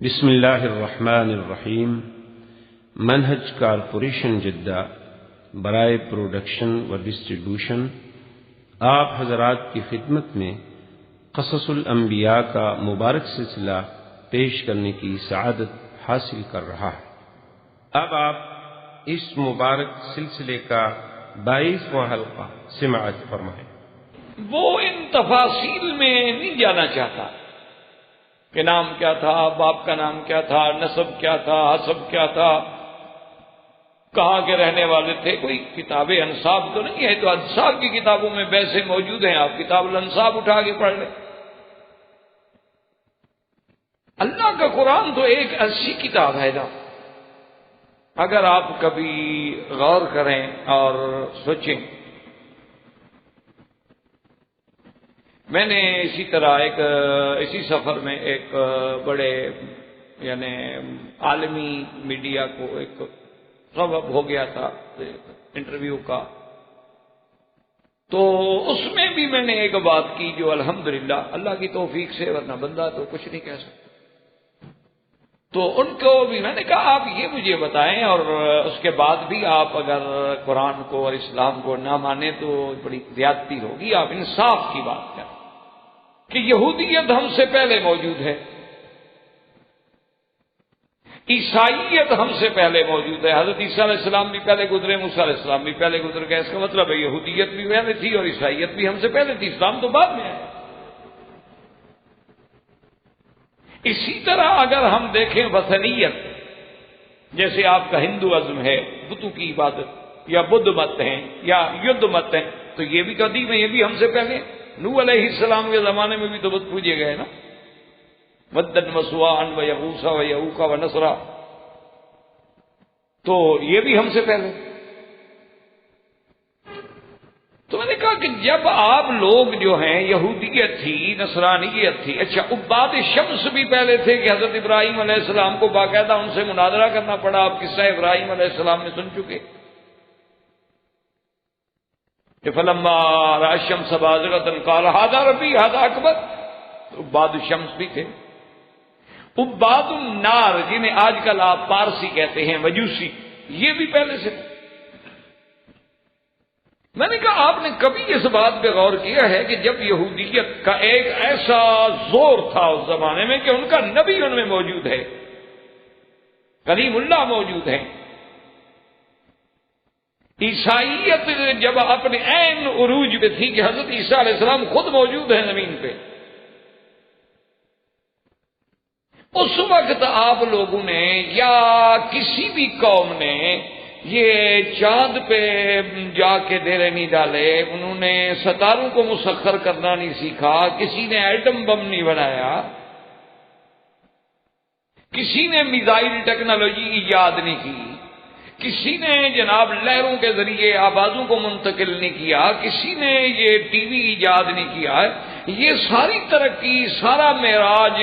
بسم اللہ الرحمن الرحیم۔ منہج کارپوریشن جدہ برائے پروڈکشن و ڈسٹریبیوشن آپ حضرات کی خدمت میں قصص الانبیاء کا مبارک سلسلہ پیش کرنے کی سعادت حاصل کر رہا ہے۔ اب آپ اس مبارک سلسلے کا 22واں حلقہ سماعت فرمائیں۔ وہ ان تفاصیل میں نہیں جانا چاہتا کہ نام کیا تھا، باپ کا نام کیا تھا، نسب کیا تھا، حسب کیا تھا، کہاں کے رہنے والے تھے۔ کوئی کتاب انساب تو نہیں ہے، تو انساب کی کتابوں میں ویسے موجود ہیں، آپ کتاب الانساب اٹھا کے پڑھ لیں۔ اللہ کا قرآن تو ایک ایسی کتاب ہے نا، اگر آپ کبھی غور کریں اور سوچیں۔ میں نے اسی طرح اسی سفر میں ایک بڑے یعنی عالمی میڈیا کو ایک سبب ہو گیا تھا انٹرویو کا، تو اس میں بھی میں نے ایک بات کی جو الحمدللہ اللہ کی توفیق سے، ورنہ بندہ تو کچھ نہیں کہہ سکتا۔ تو ان کو بھی میں نے کہا آپ یہ مجھے بتائیں، اور اس کے بعد بھی آپ اگر قرآن کو اور اسلام کو نہ مانیں تو بڑی زیادتی ہوگی، آپ انصاف کی بات کریں کہ یہودیت ہم سے پہلے موجود ہے، عیسائیت ہم سے پہلے موجود ہے، حضرت عیسیٰ علیہ السلام بھی پہلے گزرے، موسیٰ علیہ السلام بھی پہلے گزر گئے۔ اس کا مطلب ہے یہودیت بھی پہلے تھی اور عیسائیت بھی ہم سے پہلے تھی، اسلام تو بعد میں آیا۔ اسی طرح اگر ہم دیکھیں وثنیت، جیسے آپ کا ہندو ازم ہے، بتوں کی عبادت، یا بدھ مت ہیں یا یدھ مت ہیں، تو یہ بھی قدیم ہے، یہ بھی ہم سے پہلے۔ نوح علیہ السلام کے زمانے میں بھی تو بت پوجے گئے نا، ودن و سواعا و یغوث و یعوق و نسرا، تو یہ بھی ہم سے پہلے۔ تو میں نے کہا کہ جب آپ لوگ جو ہیں، یہودیت تھی، نصرانیت تھی، اچھا عباد شمس بھی پہلے تھے کہ حضرت ابراہیم علیہ السلام کو باقاعدہ ان سے مناظرہ کرنا پڑا، آپ قصہ ابراہیم علیہ السلام میں سن چکے کہ فلما رأى الشمس بازغة قال هذا ربي هذا اکبر۔ عباد الشمس بھی تھے۔ عباد النار جنہیں آج کل آپ پارسی کہتے ہیں، مجوسی، یہ بھی پہلے سے۔ میں نے کہا آپ نے کبھی اس بات پہ غور کیا ہے کہ جب یہودیت کا ایک ایسا زور تھا اس زمانے میں کہ ان کا نبی ان میں موجود ہے، کلیم اللہ موجود ہے، عیسائیت جب اپنے عین عروج پہ تھی کہ حضرت عیسیٰ علیہ السلام خود موجود ہیں زمین پہ، اس وقت آپ لوگوں نے یا کسی بھی قوم نے یہ چاند پہ جا کے ڈیرے نہیں ڈالے، انہوں نے ستاروں کو مسخر کرنا نہیں سیکھا، کسی نے ایٹم بم نہیں بنایا، کسی نے میزائل ٹیکنالوجی ایجاد نہیں کی، کسی نے جناب لہروں کے ذریعے آوازوں کو منتقل نہیں کیا، کسی نے یہ ٹی وی ایجاد نہیں کیا۔ یہ ساری ترقی، سارا معراج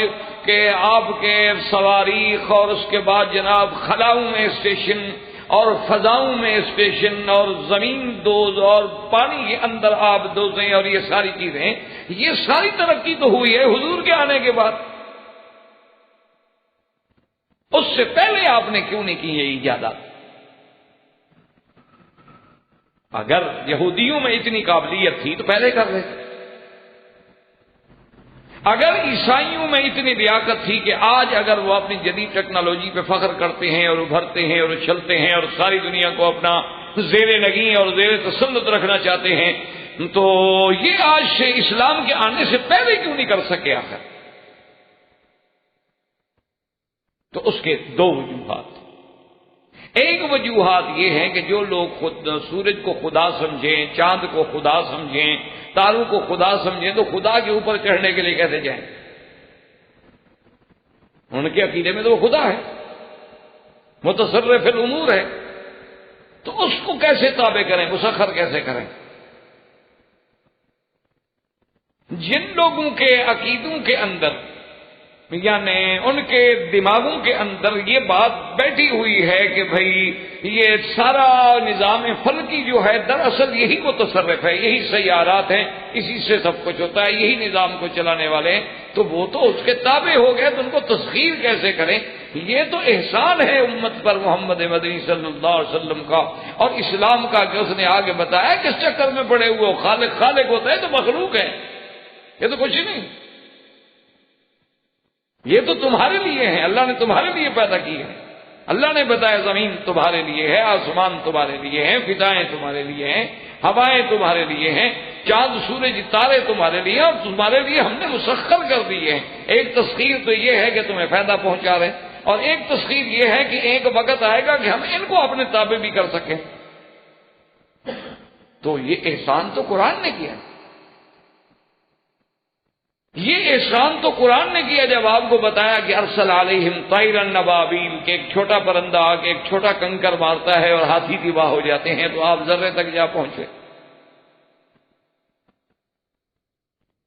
کہ آپ کے صواريخ، اور اس کے بعد جناب خلاؤں میں اسٹیشن اور فضاؤں میں اسٹیشن اور زمین دوز اور پانی کے اندر آب دوزیں اور یہ ساری چیزیں، یہ ساری ترقی تو ہوئی ہے حضور کے آنے کے بعد۔ اس سے پہلے آپ نے کیوں نہیں کی یہ ایجادات؟ اگر یہودیوں میں اتنی قابلیت تھی تو پہلے کر لیتے، اگر عیسائیوں میں اتنی لیاقت تھی کہ آج اگر وہ اپنی جدید ٹیکنالوجی پہ فخر کرتے ہیں اور ابھرتے ہیں اور اچھلتے ہیں اور ساری دنیا کو اپنا زیر نگیں اور زیر تسلط رکھنا چاہتے ہیں، تو یہ آج سے اسلام کے آنے سے پہلے کیوں نہیں کر سکے آخر؟ تو اس کے دو وجوہات۔ ایک وجوہات یہ ہے کہ جو لوگ خود سورج کو خدا سمجھیں، چاند کو خدا سمجھیں، تاروں کو خدا سمجھیں، تو خدا کے اوپر چڑھنے کے لیے کیسے جائیں؟ ان کے عقیدے میں تو وہ خدا ہے، متصرف الامور ہے، تو اس کو کیسے تابع کریں، مسخر کیسے کریں؟ جن لوگوں کے عقیدوں کے اندر یعنی ان کے دماغوں کے اندر یہ بات بیٹھی ہوئی ہے کہ بھائی یہ سارا نظام فلکی جو ہے دراصل یہی متصرف ہے، یہی سیارات ہیں، اسی سے سب کچھ ہوتا ہے، یہی نظام کو چلانے والے ہیں، تو وہ تو اس کے تابع ہو گئے، تو ان کو تسخیر کیسے کریں؟ یہ تو احسان ہے امت پر محمد مدنی صلی اللہ علیہ وسلم کا اور اسلام کا کہ اس نے آگے بتایا کس چکر میں پڑے ہوئے ہو، خالق ہوتا ہے تو مخلوق ہے، یہ تو کچھ ہی نہیں، یہ تو تمہارے لیے ہے، اللہ نے تمہارے لیے پیدا کی ہے، اللہ نے بتایا زمین تمہارے لیے ہے، آسمان تمہارے لیے ہیں، فضائیں تمہارے لیے ہیں، ہوائیں تمہارے لیے ہیں، چاند سورج تارے تمہارے لیے ہیں، اور تمہارے لیے ہم نے مسخر کر دیے ہیں۔ ایک تسخیر تو یہ ہے کہ تمہیں فائدہ پہنچا رہے ہیں، اور ایک تسخیر یہ ہے کہ ایک وقت آئے گا کہ ہم ان کو اپنے تابع بھی کر سکیں۔ تو یہ احسان تو قرآن نے کیا، یہ احسان تو قرآن نے کیا جب آپ کو بتایا کہ ارسل علیہم طیرا ابابیل، کہ ایک چھوٹا پرندہ آ کے ایک چھوٹا کنکر مارتا ہے اور ہاتھی تباہ ہو جاتے ہیں، تو آپ ذرے تک جا پہنچے۔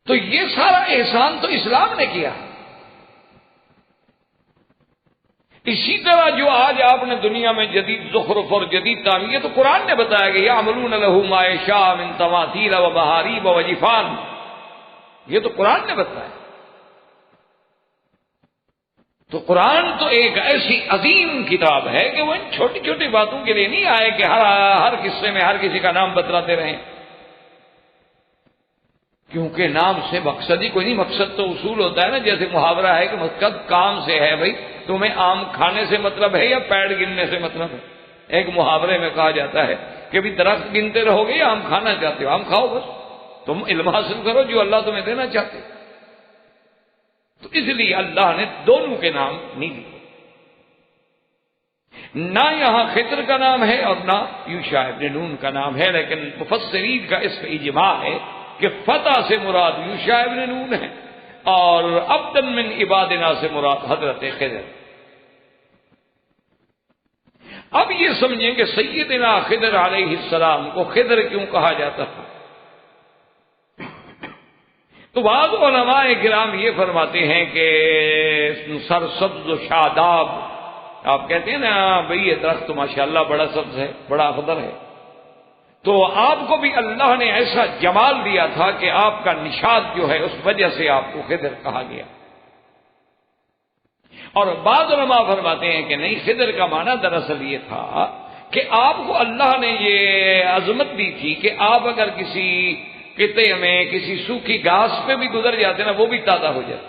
تو یہ سارا احسان تو اسلام نے کیا۔ اسی طرح جو آج آپ نے دنیا میں جدید زخرف اور جدید تعمیر، یہ تو قرآن نے بتایا کہ یعملون لہ ما یشاء من تماثیل ومحاریب وجفان، یہ تو قرآن نے بتایا۔ تو قرآن تو ایک ایسی عظیم کتاب ہے کہ وہ ان چھوٹی چھوٹی باتوں کے لیے نہیں آئے کہ ہر قصے میں ہر کسی کا نام بتلاتے رہیں، کیونکہ نام سے مقصد ہی کوئی نہیں، مقصد تو اصول ہوتا ہے نا، جیسے محاورہ ہے کہ مقصد کام سے ہے، بھائی تمہیں آم کھانے سے مطلب ہے یا پیڑ گننے سے مطلب ہے؟ ایک محاورے میں کہا جاتا ہے کہ بھی درخت گنتے رہو گے یا آم کھانا چاہتے ہو؟ آم کھاؤ بس، تم علم حاصل کرو جو اللہ تمہیں دینا چاہتے۔ تو اس لیے اللہ نے دونوں کے نام نہیں دیے، نہ یہاں خضر کا نام ہے اور نہ یوشع ابن نون کا نام ہے، لیکن مفسرین کا اس پہ اجماع ہے کہ فتح سے مراد یوشع ابن نون ہے اور عبدا من عبادنا سے مراد حضرت خضر۔ اب یہ سمجھیں کہ سیدنا خضر علیہ السلام کو خضر کیوں کہا جاتا تھا؟ تو بعض علماء کرام یہ فرماتے ہیں کہ سرسبز و شاداب، آپ کہتے ہیں نا بھئی یہ درخت ماشاءاللہ بڑا سبز ہے، بڑا اخضر ہے، تو آپ کو بھی اللہ نے ایسا جمال دیا تھا کہ آپ کا نشاط جو ہے اس وجہ سے آپ کو خضر کہا گیا۔ اور بعض علماء فرماتے ہیں کہ نہیں، خضر کا معنی دراصل یہ تھا کہ آپ کو اللہ نے یہ عظمت دی تھی کہ آپ اگر کسی قطعے میں کسی سوکھی گھاس پہ بھی گزر جاتے نا، وہ بھی تازہ ہو جاتا۔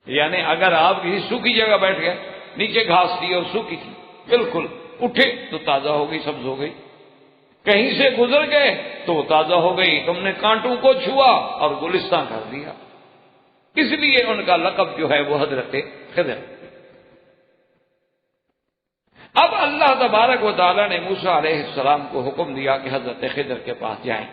یعنی اگر آپ کسی سوکھی جگہ بیٹھ گئے، نیچے گھاس تھی اور سوکھی تھی، بالکل اٹھے تو تازہ ہو گئی، سبز ہو گئی، کہیں سے گزر گئے تو وہ تازہ ہو گئی، تم نے کانٹوں کو چھوا اور گلستان کر دیا۔ اس لیے ان کا لقب جو ہے وہ حضرت خضر۔ اب اللہ تبارک و تعالیٰ نے موسیٰ علیہ السلام کو حکم دیا کہ حضرت خضر کے پاس جائیں،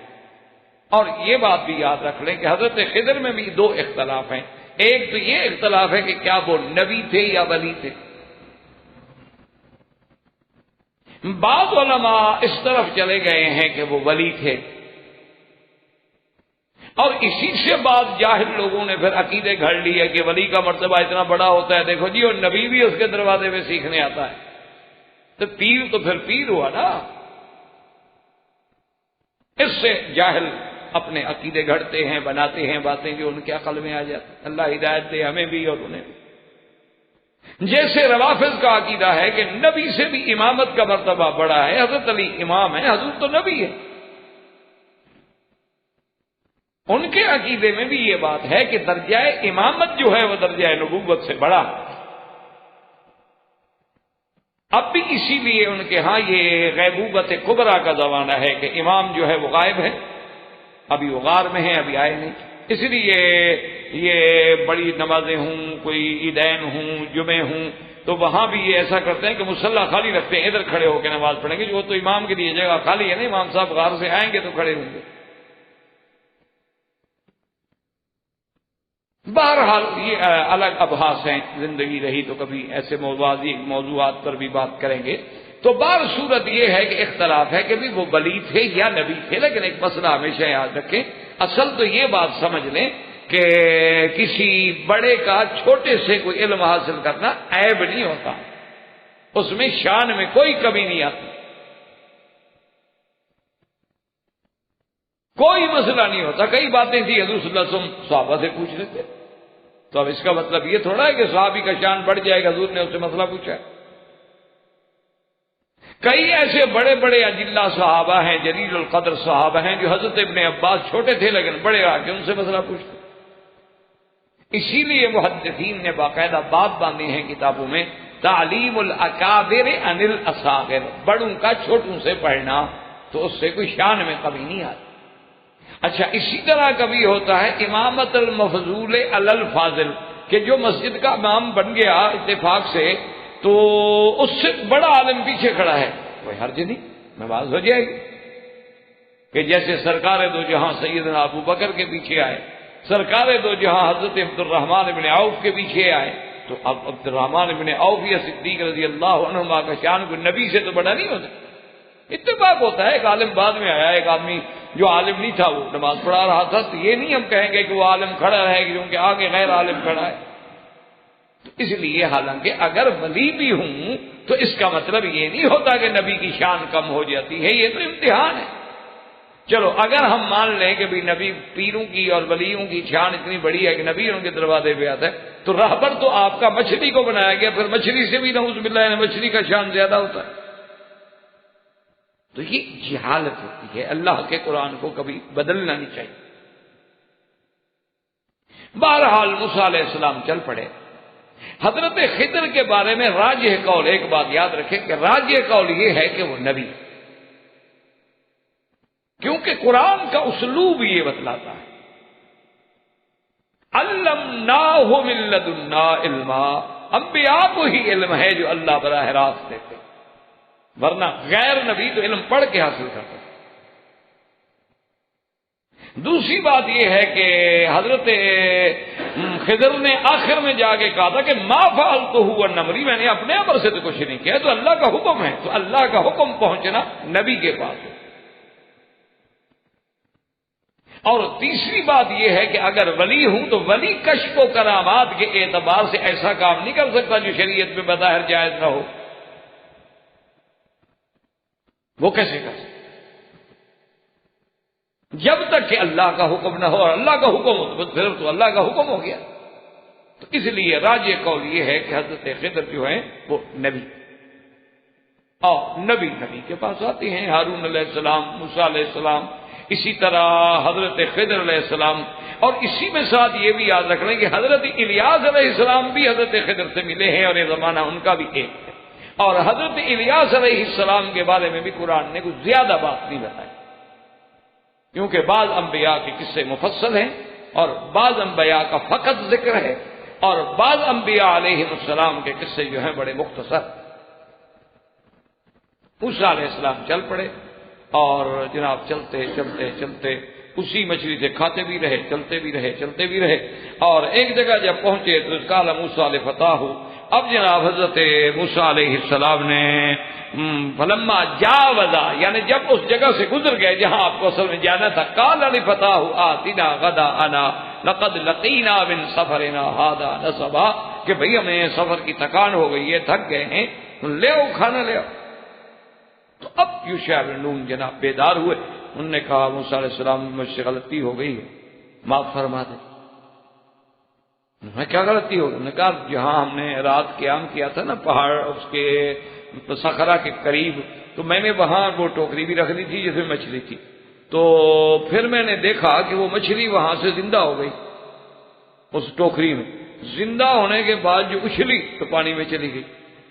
اور یہ بات بھی یاد رکھ لیں کہ حضرت خضر میں بھی دو اختلاف ہیں۔ ایک تو یہ اختلاف ہے کہ کیا وہ نبی تھے یا ولی تھے۔ بعض علماء اس طرف چلے گئے ہیں کہ وہ ولی تھے، اور اسی سے بعض جاہل لوگوں نے پھر عقیدے گھڑ لیے کہ ولی کا مرتبہ اتنا بڑا ہوتا ہے، دیکھو جی، اور نبی بھی اس کے دروازے میں سیکھنے آتا ہے، تو پیر تو پھر پیر ہوا نا۔ اس سے جاہل اپنے عقیدے گھڑتے ہیں، بناتے ہیں باتیں جو ان کے عقل میں آ جاتی۔ اللہ ہدایت دے ہمیں بھی اور انہیں بھی۔ جیسے روافض کا عقیدہ ہے کہ نبی سے بھی امامت کا مرتبہ بڑا ہے، حضرت علی امام ہے، حضور تو نبی ہے۔ ان کے عقیدے میں بھی یہ بات ہے کہ درجہ امامت جو ہے وہ درجہ نبوت سے بڑا ہے۔ اب بھی اسی لیے ان کے ہاں یہ غیبوبت کبریٰ کا زمانہ ہے کہ امام جو ہے وہ غائب ہے، ابھی وہ غار میں ہیں، ابھی آئے نہیں۔ اس لیے یہ بڑی نمازیں ہوں، کوئی عیدین ہوں، جمعے ہوں، تو وہاں بھی یہ ایسا کرتے ہیں کہ مصلی خالی رکھتے ہیں، ادھر کھڑے ہو کے نماز پڑھیں گے، جو تو امام کے لیے جگہ خالی ہے نا، امام صاحب غار سے آئیں گے تو کھڑے ہوں گے۔ بہرحال یہ الگ ابحاث ہیں، زندگی رہی تو کبھی ایسے موضوعات پر بھی بات کریں گے۔ تو بار صورت یہ ہے کہ اختلاف ہے کہ بھی وہ ولی تھے یا نبی تھے، لیکن ایک مسئلہ ہمیشہ یاد رکھیں، اصل تو یہ بات سمجھ لیں کہ کسی بڑے کا چھوٹے سے کوئی علم حاصل کرنا عیب نہیں ہوتا، اس میں شان میں کوئی کمی نہیں آتی، کوئی مسئلہ نہیں ہوتا۔ کئی باتیں تھی حضور صلی اللہ علیہ وسلم صحابہ سے پوچھ رہے تھے، تو اب اس کا مطلب یہ تھوڑا ہے کہ صحابی کا شان بڑھ جائے گا، حضور نے اس سے مسئلہ پوچھا ہے۔ کئی ایسے بڑے بڑے اجلہ صحابہ ہیں، جلیل القدر صحابہ ہیں، جو حضرت ابن عباس چھوٹے تھے لیکن بڑے آ کے ان سے مسئلہ پوچھتے۔ اسی لیے محدثین نے باقاعدہ باب باندھے ہیں کتابوں میں، تعلیم الاکابر عن الاصاغر، بڑوں کا چھوٹوں سے پڑھنا، تو اس سے کوئی شان میں کمی نہیں آتی۔ اچھا، اسی طرح کبھی ہوتا ہے امامت المفضول علی الفاضل، کہ جو مسجد کا امام بن گیا اتفاق سے، تو اس سے بڑا عالم پیچھے کھڑا ہے، کوئی حرج نہیں، نماز ہو جائے گی۔ کہ جیسے سرکار دو جہاں سیدنا ابو بکر کے پیچھے آئے، سرکار دو جہاں حضرت عبد الرحمن بن عوف کے پیچھے آئے، تو اب عبد الرحمن بن عوف یا صدیق رضی اللہ عنہما کا شان کوئی نبی سے تو بڑا نہیں ہوتا۔ اتفاق ہوتا ہے، ایک عالم بعد میں آیا، ایک آدمی جو عالم نہیں تھا وہ نماز پڑھا رہا تھا، تو یہ نہیں ہم کہیں گے کہ وہ عالم کھڑا رہے گا کیونکہ آگے غیر عالم کھڑا ہے۔ تو اس لیے حالانکہ اگر ولی بھی ہوں تو اس کا مطلب یہ نہیں ہوتا کہ نبی کی شان کم ہو جاتی ہے، یہ تو امتحان ہے۔ چلو اگر ہم مان لیں کہ بھی نبی پیروں کی اور ولیوں کی شان اتنی بڑی ہے کہ نبی ان کے دروازے پہ آتا ہے، تو راہبر تو آپ کا مچھلی کو بنایا گیا، پھر مچھلی سے بھی نعوذ باللہ مچھلی کا شان زیادہ ہوتا ہے۔ تو یہ جہالت ہوتی ہے، اللہ کے قرآن کو کبھی بدلنا نہیں چاہیے۔ بہرحال موسیٰ علیہ السلام چل پڑے۔ حضرت خضر کے بارے میں راجح قول، ایک بات یاد رکھیں کہ راجح قول یہ ہے کہ وہ نبی، کیونکہ قرآن کا اسلوب یہ بتلاتا ہے علمناہ من لدنا علما، انبیاء کو ہی علم ہے جو اللہ براہ راست دیتے، ورنہ غیر نبی تو علم پڑھ کے حاصل کرتا۔ دوسری بات یہ ہے کہ حضرت خضر نے آخر میں جا کے کہا تھا کہ ما فعلتہ عن امری، میں نے اپنے امر سے تو کچھ نہیں کیا، تو اللہ کا حکم ہے، تو اللہ کا حکم پہنچنا نبی کے پاس ہے۔ اور تیسری بات یہ ہے کہ اگر ولی ہوں تو ولی کشف و کرامات کے اعتبار سے ایسا کام نہیں کر سکتا جو شریعت میں بظاہر جائز نہ ہو، وہ کیسے کر سکتا؟ جب تک کہ اللہ کا حکم نہ ہو، اور اللہ کا حکم ہو تو پھر تو اللہ کا حکم ہو گیا۔ تو اس لیے راجح قول یہ ہے کہ حضرت خضر جو ہیں وہ نبی، اور نبی کے پاس آتے ہیں، ہارون علیہ السلام، موسیٰ علیہ السلام، اسی طرح حضرت خضر علیہ السلام، اور اسی میں ساتھ یہ بھی یاد رکھ لیں کہ حضرت الیاس علیہ السلام بھی حضرت خضر سے ملے ہیں، اور یہ زمانہ ان کا بھی ایک ہے، اور حضرت الیاس علیہ السلام کے بارے میں بھی قرآن نے کچھ زیادہ بات نہیں بتائی، کیونکہ بعض انبیاء کے قصے مفصل ہیں اور بعض انبیاء کا فقط ذکر ہے، اور بعض انبیاء علیہ السلام کے قصے جو ہیں بڑے مختصر۔ موسیٰ علیہ السلام چل پڑے، اور جناب چلتے چلتے چلتے اسی مچھلی سے کھاتے بھی رہے، چلتے بھی رہے، چلتے بھی رہے، اور ایک جگہ جب پہنچے تو قال موسیٰ لفتاہ، اب جناب حضرت موسیٰ علیہ السلام نے فلما جاوزا، یعنی جب اس جگہ سے گزر گئے جہاں آپ کو اصل میں جانا تھا، قال لفتاہ آتنا غداءنا لقد لقینا من سفرنا ھذا نصبا، کہ بھئی ہمیں سفر کی تھکان ہو گئی ہے، تھک گئے ہیں، لے آؤ کھانا لے آؤ۔ تو اب یوشع بن نون جناب بیدار ہوئے، انہوں نے کہا موسیٰ علیہ السلام مجھ سے غلطی ہو گئی ہے، معاف فرما دیں۔ کیا غلطی ہوگی؟ انہوں نے کہا جہاں ہم نے رات قیام کیا تھا نا پہاڑ اس کے صخرہ کے قریب، تو میں نے وہاں وہ ٹوکری بھی رکھ دی تھی جس میں مچھلی تھی، تو پھر میں نے دیکھا کہ وہ مچھلی وہاں سے زندہ ہو گئی، اس ٹوکری میں زندہ ہونے کے بعد جو اچھلی تو پانی میں چلی گئی،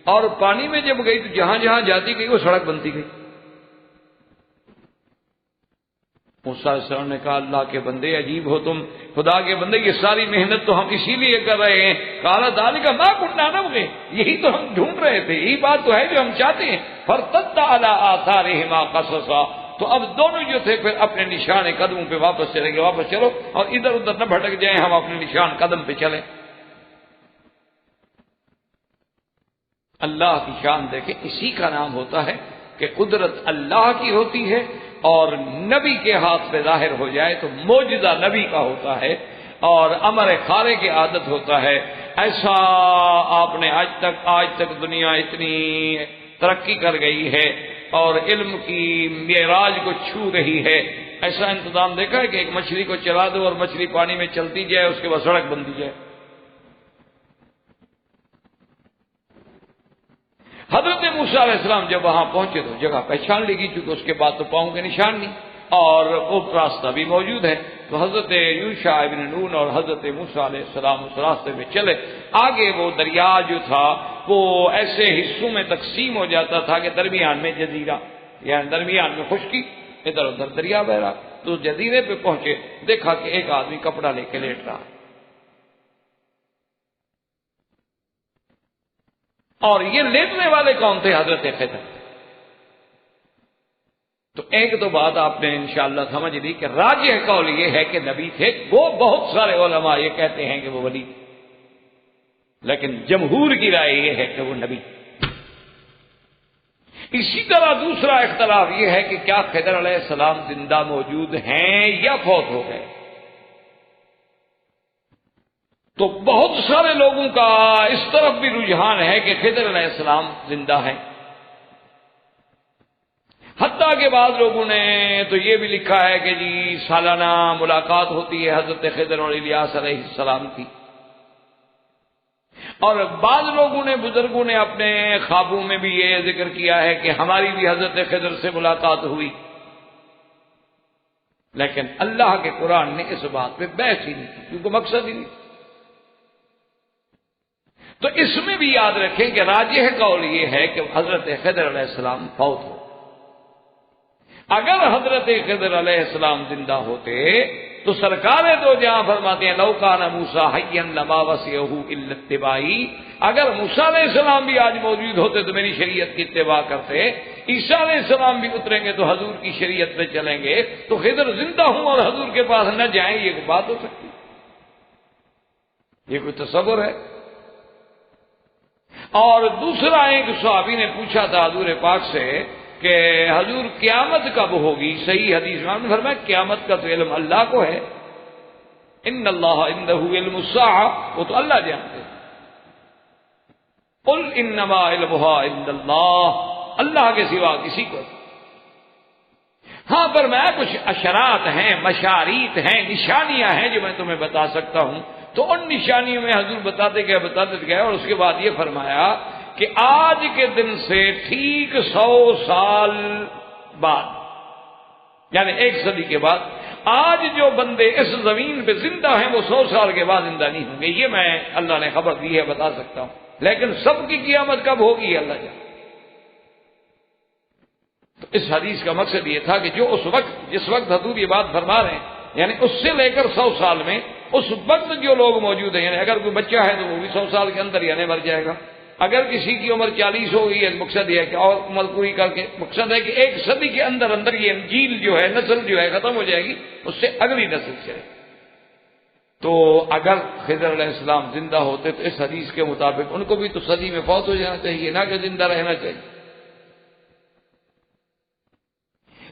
اور پانی میں جب گئی تو جہاں جہاں جاتی گئی وہ سڑک بنتی گئی۔ موسیٰ علیہ السلام نے کہا اللہ کے بندے عجیب ہو تم، خدا کے بندے یہ ساری محنت تو ہم اسی لیے کر رہے ہیں، قال ذلک ما كنا نبغي، یہی تو ہم ڈھونڈ رہے تھے، یہی بات تو ہے جو ہم چاہتے ہیں۔ فارتد على آثارهما قصصا، تو اب دونوں جو تھے پھر اپنے نشان قدموں پہ واپس چلے گئے، واپس چلو اور ادھر ادھر نہ بھٹک جائیں، ہم اپنے نشان قدم پہ چلیں۔ اللہ کی شان دیکھیں، اسی کا نام ہوتا ہے کہ قدرت اللہ کی ہوتی ہے، اور نبی کے ہاتھ پہ ظاہر ہو جائے تو معجزہ نبی کا ہوتا ہے، اور امر خارے کی عادت ہوتا ہے. ایسا آپ نے آج تک دنیا اتنی ترقی کر گئی ہے اور علم کی معراج کو چھو رہی ہے، ایسا انتظام دیکھا ہے کہ ایک مچھلی کو چلا دو اور مچھلی پانی میں چلتی جائے، اس کے بعد سڑک بن دی جائے. حضرت موسیٰ علیہ السلام جب وہاں پہنچے تو جگہ پہچان لی گئی، چونکہ اس کے بعد تو پاؤں کے نشان نہیں اور وہ راستہ بھی موجود ہے. تو حضرت یوشع ابن نون اور حضرت موسیٰ علیہ السلام اس راستے میں چلے. آگے وہ دریا جو تھا وہ ایسے حصوں میں تقسیم ہو جاتا تھا کہ درمیان میں جزیرہ، یعنی درمیان میں خشکی، ادھر ادھر دریا بہ رہا. تو جزیرے پہ پہنچے، دیکھا کہ ایک آدمی کپڑا لے کے لیٹ رہا، اور یہ لیٹنے والے کون تھے؟ حضرت خضر. تو ایک تو بات آپ نے انشاءاللہ سمجھ لی کہ راجح قول یہ ہے کہ نبی تھے. وہ بہت سارے علماء یہ کہتے ہیں کہ وہ ولی، لیکن جمہور کی رائے یہ ہے کہ وہ نبی. اسی طرح دوسرا اختلاف یہ ہے کہ کیا خضر علیہ السلام زندہ موجود ہیں یا فوت ہو گئے. تو بہت سارے لوگوں کا اس طرف بھی رجحان ہے کہ خضر علیہ السلام زندہ ہیں. حتیٰ کہ بعض لوگوں نے تو یہ بھی لکھا ہے کہ جی سالانہ ملاقات ہوتی ہے حضرت خضر اور الیاس علیہ السلام کی. اور بعض لوگوں نے، بزرگوں نے اپنے خوابوں میں بھی یہ ذکر کیا ہے کہ ہماری بھی حضرت خضر سے ملاقات ہوئی. لیکن اللہ کے قرآن نے اس بات پہ بحث ہی نہیں کی، کیونکہ مقصد ہی نہیں. تو اس میں بھی یاد رکھیں کہ راجح قول یہ ہے کہ حضرت خضر علیہ السلام فوت ہو. اگر حضرت خضر علیہ السلام زندہ ہوتے تو سرکار دو جہاں فرماتے ہیں لو کان موسیٰ حیا لما وسعہ الا اتباعی. اگر موسیٰ علیہ السلام بھی آج موجود ہوتے تو میری شریعت کی اتباع کرتے. عیسیٰ علیہ السلام بھی اتریں گے تو حضور کی شریعت پہ چلیں گے. تو خضر زندہ ہوں اور حضور کے پاس نہ جائیں، یہ کوئی بات ہو سکتی؟ یہ کوئی تصور ہے؟ اور دوسرا ایک صحابی نے پوچھا تھا حضور پاک سے کہ حضور قیامت کب ہوگی؟ صحیح حدیث میں آپ نے فرمایا قیامت کا تو علم اللہ کو ہے. ان اللہ عندہ علم الساعہ، وہ تو اللہ جانتے ہیں. قل انما علمها عند اللہ، اللہ کے سوا کسی کو. ہاں فرمایا کچھ اشارات ہیں، مشاریط ہیں، نشانیاں ہیں جو میں تمہیں بتا سکتا ہوں. تو ان نشانیوں میں حضور بتاتے گئے اور اس کے بعد یہ فرمایا کہ آج کے دن سے ٹھیک 100 سال بعد، یعنی 1 صدی کے بعد، آج جو بندے اس زمین پہ زندہ ہیں وہ 100 سال کے بعد زندہ نہیں ہوں گے. یہ میں اللہ نے خبر دی ہے، بتا سکتا ہوں. لیکن سب کی قیامت کب ہوگی اللہ جانے. تو اس حدیث کا مقصد یہ تھا کہ جو جس وقت حضور یہ بات فرما رہے ہیں، یعنی اس سے لے کر 100 سال میں اس وقت جو لوگ موجود ہیں، یعنی اگر کوئی بچہ ہے تو وہ بھی 100 سال کے اندر یعنی مر جائے گا. اگر کسی کی عمر 40 ہو گئی ہے، مقصد یہ ہے کہ اور عمر پوری کر کے، مقصد ہے کہ 1 صدی کے اندر اندر یہ جیل جو ہے، نسل جو ہے ختم ہو جائے گی، اس سے اگلی نسل چلے. تو اگر خضر علیہ السلام زندہ ہوتے تو اس حدیث کے مطابق ان کو بھی تو صدی میں فوت ہو جانا چاہیے، نہ کہ زندہ رہنا چاہیے.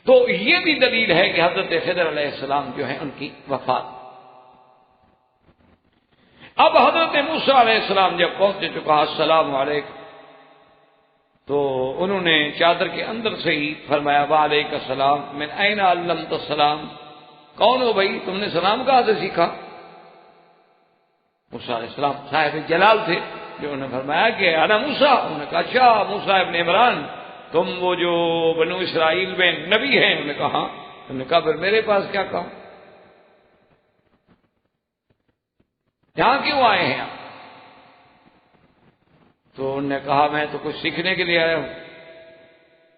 تو یہ بھی دلیل ہے کہ حضرت خضر علیہ السلام جو ہیں ان کی وفات. اب حضرت موسیٰ علیہ السلام جب پہنچ چکا السلام علیکم، تو انہوں نے چادر کے اندر سے ہی فرمایا وعلیک السلام من این علمت السلام. کون ہو بھائی، تم نے سلام کہاں سے سیکھا؟ موسیٰ علیہ السلام صاحب جلال تھے، جو انہوں نے فرمایا کہ انا موسیٰ. انہوں نے کہا اچھا موسیٰ ابن عمران، تم وہ جو بنو اسرائیل میں نبی ہیں؟ انہوں نے کہا ہاں. انہوں نے کہا پھر میرے پاس کیا کہا، یہاں کیوں آئے ہیں آپ؟ تو انہوں نے کہا میں تو کچھ سیکھنے کے لیے آیا ہوں.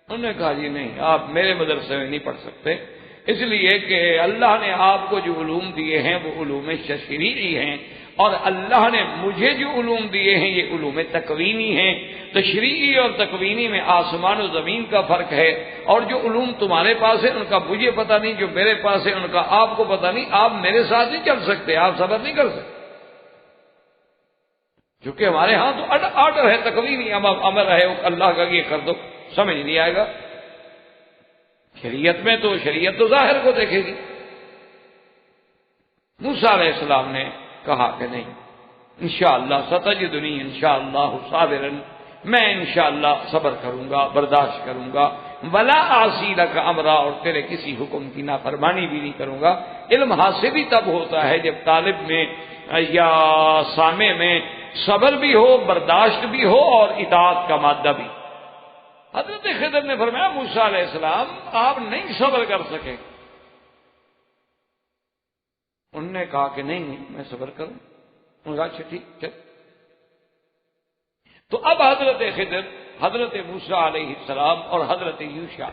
انہوں نے کہا جی نہیں، آپ میرے مدرسے میں نہیں پڑھ سکتے، اس لیے کہ اللہ نے آپ کو جو علوم دیے ہیں وہ علوم تشریعی ہیں، اور اللہ نے مجھے جو علوم دیے ہیں یہ علوم تکوینی ہیں. تشریعی اور تکوینی میں آسمان و زمین کا فرق ہے، اور جو علوم تمہارے پاس ہے ان کا مجھے پتہ نہیں، جو میرے پاس ہے ان کا آپ کو پتہ نہیں. آپ میرے ساتھ نہیں چل سکتے، آپ صبر نہیں کر سکتے، کیونکہ ہمارے ہاں تو آرڈر ہے تکوینی، امر ہے اللہ کا یہ کر دو، سمجھ نہیں آئے گا. شریعت میں تو شریعت تو ظاہر کو دیکھے گی. موسیٰ علیہ السلام نے کہا کہ نہیں، انشاءاللہ ستجدنی انشاءاللہ صابرا، میں انشاءاللہ صبر کروں گا، برداشت کروں گا، ولا اعصی لک امرا، اور تیرے کسی حکم کی نافرمانی بھی نہیں کروں گا۔ علم حاصل بھی تب ہوتا ہے جب طالب میں یا سامع میں صبر بھی ہو، برداشت بھی ہو اور اطاعت کا مادہ بھی۔ حضرت خضر نے فرمایا موسیٰ علیہ السلام آپ نہیں صبر کر سکے۔ انہوں نے کہا کہ نہیں میں صبر کروں۔ انہوں نے کہا اچھا ٹھیک چل۔ تو اب حضرت خضر، حضرت موسیٰ علیہ السلام اور حضرت یوشع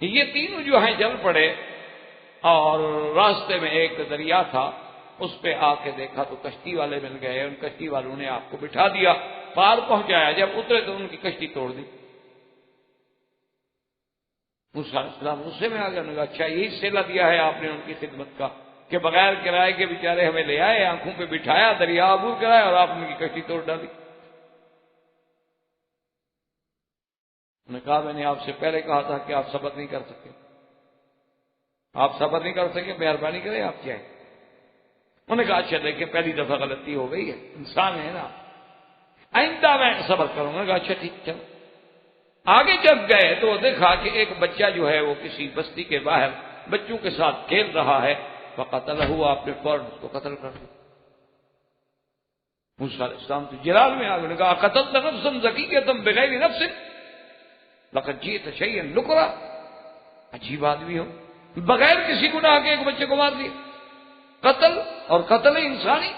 یہ تینوں جو ہیں چل پڑے، اور راستے میں ایک دریا تھا، اس پہ آ کے دیکھا تو کشتی والے مل گئے، ان کشتی والوں نے آپ کو بٹھا دیا، پار پہنچایا، جب اترے تو ان کی کشتی توڑ دی۔ موسیٰ علیہ السلام غصے میں آ گئے، انہوں نے کہا اچھا یہی صلہ دیا ہے آپ نے ان کی خدمت کا کہ بغیر کرائے کے بیچارے ہمیں لے آئے، آنکھوں پہ بٹھایا، دریا عبور کرایا اور آپ ان کی کشتی توڑ ڈالی۔ انہوں نے کہا میں نے آپ سے پہلے کہا تھا کہ آپ صبر نہیں کر سکے، آپ صبر نہیں کر سکے، مہربانی کریں آپ چاہیں۔ انہوں نے کہا اچھا دیکھیں پہلی دفعہ غلطی ہو گئی ہے، انسان ہے نا، آئندہ میں صبر کروں گا۔ کہا اچھا ٹھیک چلو۔ آگے جب گئے تو دیکھا کہ ایک بچہ جو ہے وہ کسی بستی کے باہر بچوں کے ساتھ کھیل رہا ہے، فقتلہ، آپ نے فوراً اس کو قتل کر دیا۔ موسیٰ علیہ السلام تو جلال میں آگے کہا قتلت نفسا زکیۃ بغیر نفس لقد جئت شیئا نکرا، عجیب آدمی ہو، بغیر کسی گناہ کے ایک بچے کو مار دیا، قتل اور قتل انسانی۔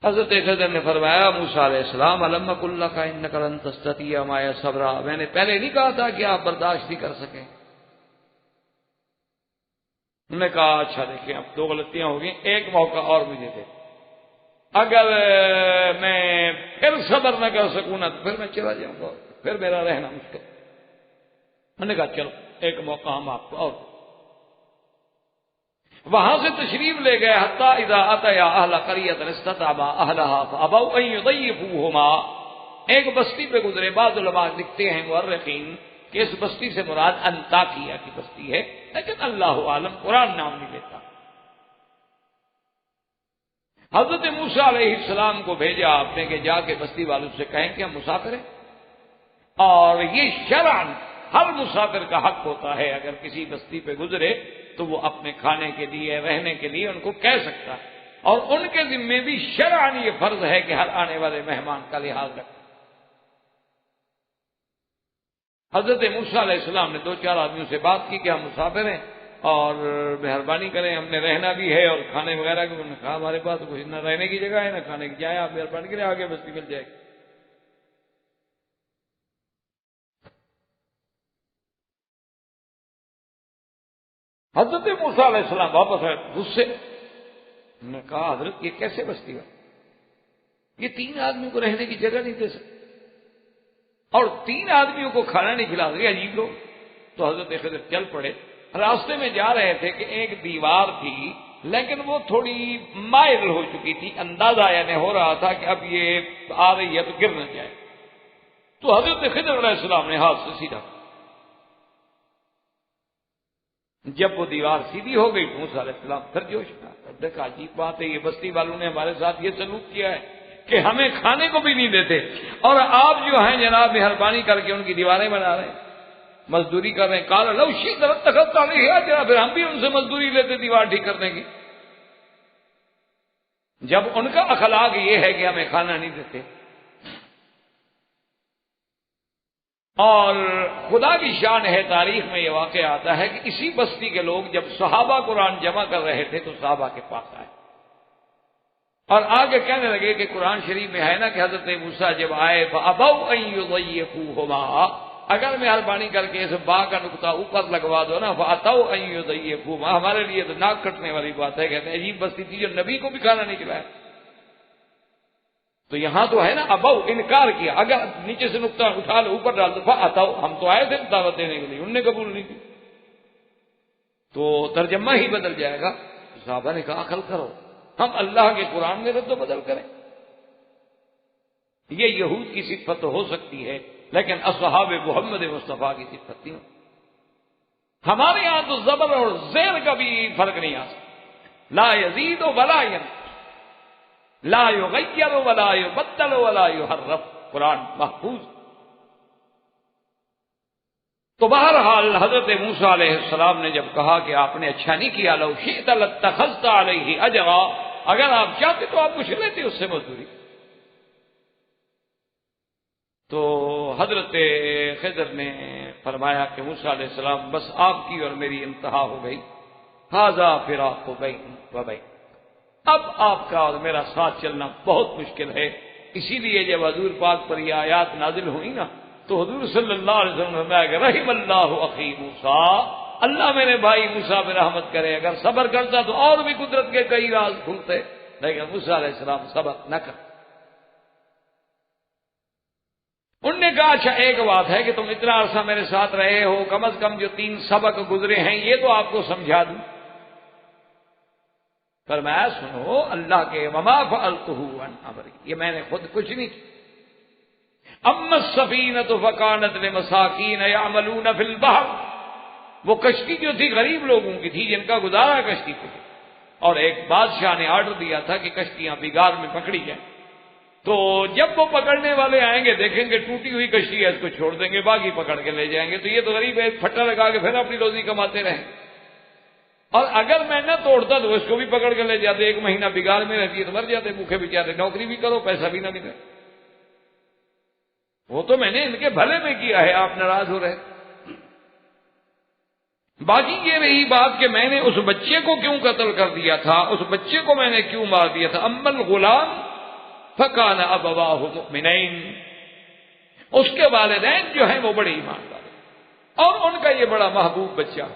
حضرت خضر نے فرمایا موسیٰ علیہ السلام الم اقل لک انک لن تستطیع معی صبرا، میں نے پہلے نہیں کہا تھا کہ آپ برداشت نہیں کر سکیں؟ انہوں نے کہا اچھا دیکھیں اب دو غلطیاں ہو گئی، ایک موقع اور مجھے دے، اگر میں پھر صبر نہ کر سکوں نا تو پھر میں چلا جاؤں گا، پھر میرا رہنا مشکل۔ انہوں نے کہا چلو ایک موقع ہم آپ کو اور۔ وہاں سے تشریف لے گئے حتیٰ اذا اتیا اہل قریۃ استطعما اہلھا فابوا ان یضیفوہما، ایک بستی پہ گزرے، بعض علماء لکھتے ہیں مورخین کہ اس بستی سے مراد انطاکیہ کی بستی ہے، لیکن اللہ عالم قرآن نام نہیں لیتا۔ حضرت موسیٰ علیہ السلام کو بھیجا آپ نے کہ جا کے بستی والوں سے کہیں کہ ہم مسافر ہیں، اور یہ شرعاً ہر مسافر کا حق ہوتا ہے اگر کسی بستی پہ گزرے تو وہ اپنے کھانے کے لیے رہنے کے لیے ان کو کہہ سکتا ہے، اور ان کے ذمے بھی شرعاً یہ فرض ہے کہ ہر آنے والے مہمان کا لحاظ رکھیں۔ حضرت موسیٰ علیہ السلام نے دو چار آدمیوں سے بات کی کہ ہم مسافر ہیں اور مہربانی کریں، ہم نے رہنا بھی ہے اور کھانے وغیرہ کی۔ انہوں نے کہا ہمارے پاس کچھ نہ رہنے کی جگہ ہے نہ کھانے کی، جائیں آپ مہربانی کریں آگے بستی مل جائے گی۔ حضرت موسیٰ علیہ السلام واپس آئے غصے، انہوں نے کہا حضرت یہ کیسے بستی ہے، یہ تین آدمیوں کو رہنے کی جگہ نہیں دے سکتے اور تین آدمیوں کو کھانا نہیں کھلا سکتے، عجیب لوگ۔ تو حضرت خضر چل پڑے، راستے میں جا رہے تھے کہ ایک دیوار تھی لیکن وہ تھوڑی مائل ہو چکی تھی، اندازہ یعنی ہو رہا تھا کہ اب یہ آ رہی ہے تو گر نہ جائے۔ تو حضرت خضر علیہ السلام نے ہاتھ سے سیدھا، جب وہ دیوار سیدھی ہو گئی تو موسیٰ علیہ السلام پھر جوش میں آیا، دیکھا عجیب بات ہے، یہ بستی والوں نے ہمارے ساتھ یہ سلوک کیا ہے کہ ہمیں کھانے کو بھی نہیں دیتے، اور آپ جو ہیں جناب مہربانی کر کے ان کی دیواریں بنا رہے ہیں، مزدوری کر رہے ہیں۔ قال لو شئت لاتخذت علیہ اجرا، پھر ہم بھی ان سے مزدوری لیتے دیوار ٹھیک کرنے کی، جب ان کا اخلاق یہ ہے کہ ہمیں کھانا نہیں دیتے۔ اور خدا کی شان ہے، تاریخ میں یہ واقعہ آتا ہے کہ اسی بستی کے لوگ جب صحابہ قرآن جمع کر رہے تھے تو صحابہ کے پاس آئے اور آگے کہنے لگے کہ قرآن شریف میں ہے نا کہ حضرت موسیٰ جب آئے فَأَبَوْا أَن يُضَيِّفُوهُمَا، اگر مہربانی کر کے اس با کا نقطہ اوپر لگوا دو نا، فَأَتَوْا أَن يُضَيِّفُوهُمَا، ہمارے لیے تو ناک کٹنے والی بات ہے، کہتے ہیں عجیب بستی تھی جو نبی کو بھی کھانا نہیں کھلایا۔ تو یہاں تو ہے نا ابو، انکار کیا، اگر نیچے سے نقطہ اٹھا لو اوپر ڈال دو فَأَتَوْا، ہم تو آئے تھے دعوت دینے کے لیے، انہوں نے قبول نہیں کی، تو ترجمہ ہی بدل جائے گا۔ صحابہ نے کہا عقل کرو، ہم اللہ کے قرآن میں رد و بدل کریں؟ یہ یہود کی صفت ہو سکتی ہے لیکن اصحاب محمد مصطفیٰ کی صفت نہیں۔ ہمارے یہاں تو زبر اور زیر کا بھی فرق نہیں آ سکتا. لا یزید ولا ینقص، لا یغیر ولا یبدل ولا یحرف، قرآن محفوظ. تو بہرحال حضرت موسیٰ علیہ السلام نے جب کہا کہ آپ نے اچھا نہیں کیا، لو شئت لاتخذت علیہ اجرا، اگر آپ چاہتے تو آپ کچھ لیتے اس سے مزدوری. تو حضرت خضر نے فرمایا کہ موسیٰ علیہ السلام بس آپ کی اور میری انتہا ہو گئی، ھذا فراق بین و بین، اب آپ کا اور میرا ساتھ چلنا بہت مشکل ہے. اسی لیے جب حضور پاک پر یہ آیات نازل ہوئی نا تو حضور صلی اللہ علیہ وسلم نے فرمایا کہ رحم اللہ اخی موسیٰ، اللہ میرے بھائی موسیٰ پہ رحمت کرے، اگر صبر کرتا تو اور بھی قدرت کے کئی راز کھلتے، لیکن موسیٰ علیہ السلام صبر نہ کر. انہوں نے کہا اچھا ایک بات ہے کہ تم اتنا عرصہ میرے ساتھ رہے ہو، کم از کم جو 3 سبق گزرے ہیں یہ تو آپ کو سمجھا دوں. فرمایا سنو، اللہ کے وما فعلتہ عن امری، یہ میں نے خود کچھ نہیں کیا. اما السفینۃ فکانت لمساکین یعملون فی البحر، وہ کشتی جو تھی غریب لوگوں کی تھی جن کا گزارا کشتی پہ، اور ایک بادشاہ نے آرڈر دیا تھا کہ کشتیاں بگار میں پکڑی جائیں. تو جب وہ پکڑنے والے آئیں گے دیکھیں گے ٹوٹی ہوئی کشتی ہے، اس کو چھوڑ دیں گے، باقی پکڑ کے لے جائیں گے. تو یہ تو غریب ہے، پھٹا لگا کے پھر اپنی روزی کماتے رہیں. اور اگر میں نہ توڑتا تو اس کو بھی پکڑ کے لے جاتے، 1 مہینہ بگار میں رہتی ہے تو مر جاتے بھوکے بیچارے، نوکری بھی کرو پیسہ بھی نہ ملے. وہ تو میں نے ان کے بھلے میں کیا ہے، آپ ناراض ہو رہے. باقی یہ رہی بات کہ میں نے اس بچے کو کیوں قتل کر دیا تھا، اس بچے کو میں نے کیوں مار دیا تھا. اما الغلام فکان ابواہ مؤمنین، اس کے والدین جو ہیں وہ بڑے ایماندار اور ان کا یہ بڑا محبوب بچہ،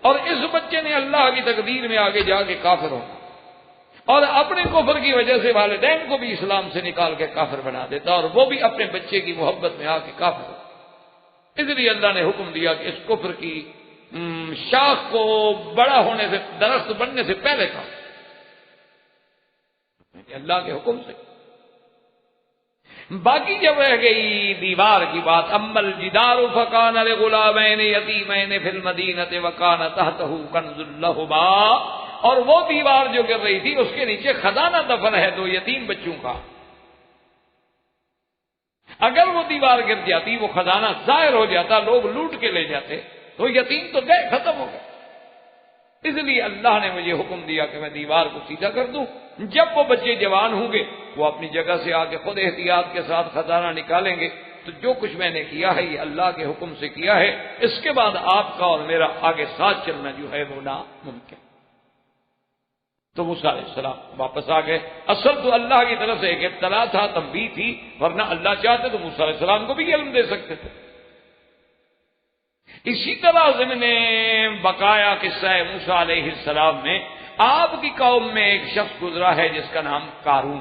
اور اس بچے نے اللہ کی تقدیر میں آگے جا کے کافر ہونا، اور اپنے کفر کی وجہ سے والدین کو بھی اسلام سے نکال کے کافر بنا دیتا، اور وہ بھی اپنے بچے کی محبت میں آ کے کافر ہوتا. اس لیے اللہ نے حکم دیا کہ اس کفر کی شاخ کو بڑا ہونے سے، درخت بننے سے پہلے کاٹو، اللہ کے حکم سے. باقی جب رہ گئی دیوار کی بات، اما الجدار فکان لغلامین یتیمین فی المدینۃ وکان تحتہ کنز لہما، اور وہ دیوار جو گر رہی تھی اس کے نیچے خزانہ دفن ہے 2 یتیم بچوں کا. اگر وہ دیوار گر جاتی، وہ خزانہ ظاہر ہو جاتا، لوگ لوٹ کے لے جاتے، تو یتیم تو گئے، ختم ہو گئے. اس لیے اللہ نے مجھے حکم دیا کہ میں دیوار کو سیدھا کر دوں. جب وہ بچے جوان ہوں گے وہ اپنی جگہ سے آ کے خود احتیاط کے ساتھ خزانہ نکالیں گے. تو جو کچھ میں نے کیا ہے یہ اللہ کے حکم سے کیا ہے، اس کے بعد آپ کا اور میرا آگے ساتھ چلنا جو ہے وہ ناممکن. تو موسیٰ علیہ السلام واپس آ گئے. اصل تو اللہ کی طرف سے ایک اطلاع تھا، تنبیہ تھی، ورنہ اللہ چاہتے تو موسیٰ علیہ السلام کو بھی علم دے سکتے تھے. اسی طرح ضمن بقایا قصہ موسیٰ علیہ السلام میں آپ کی قوم میں ایک شخص گزرا ہے جس کا نام قارون،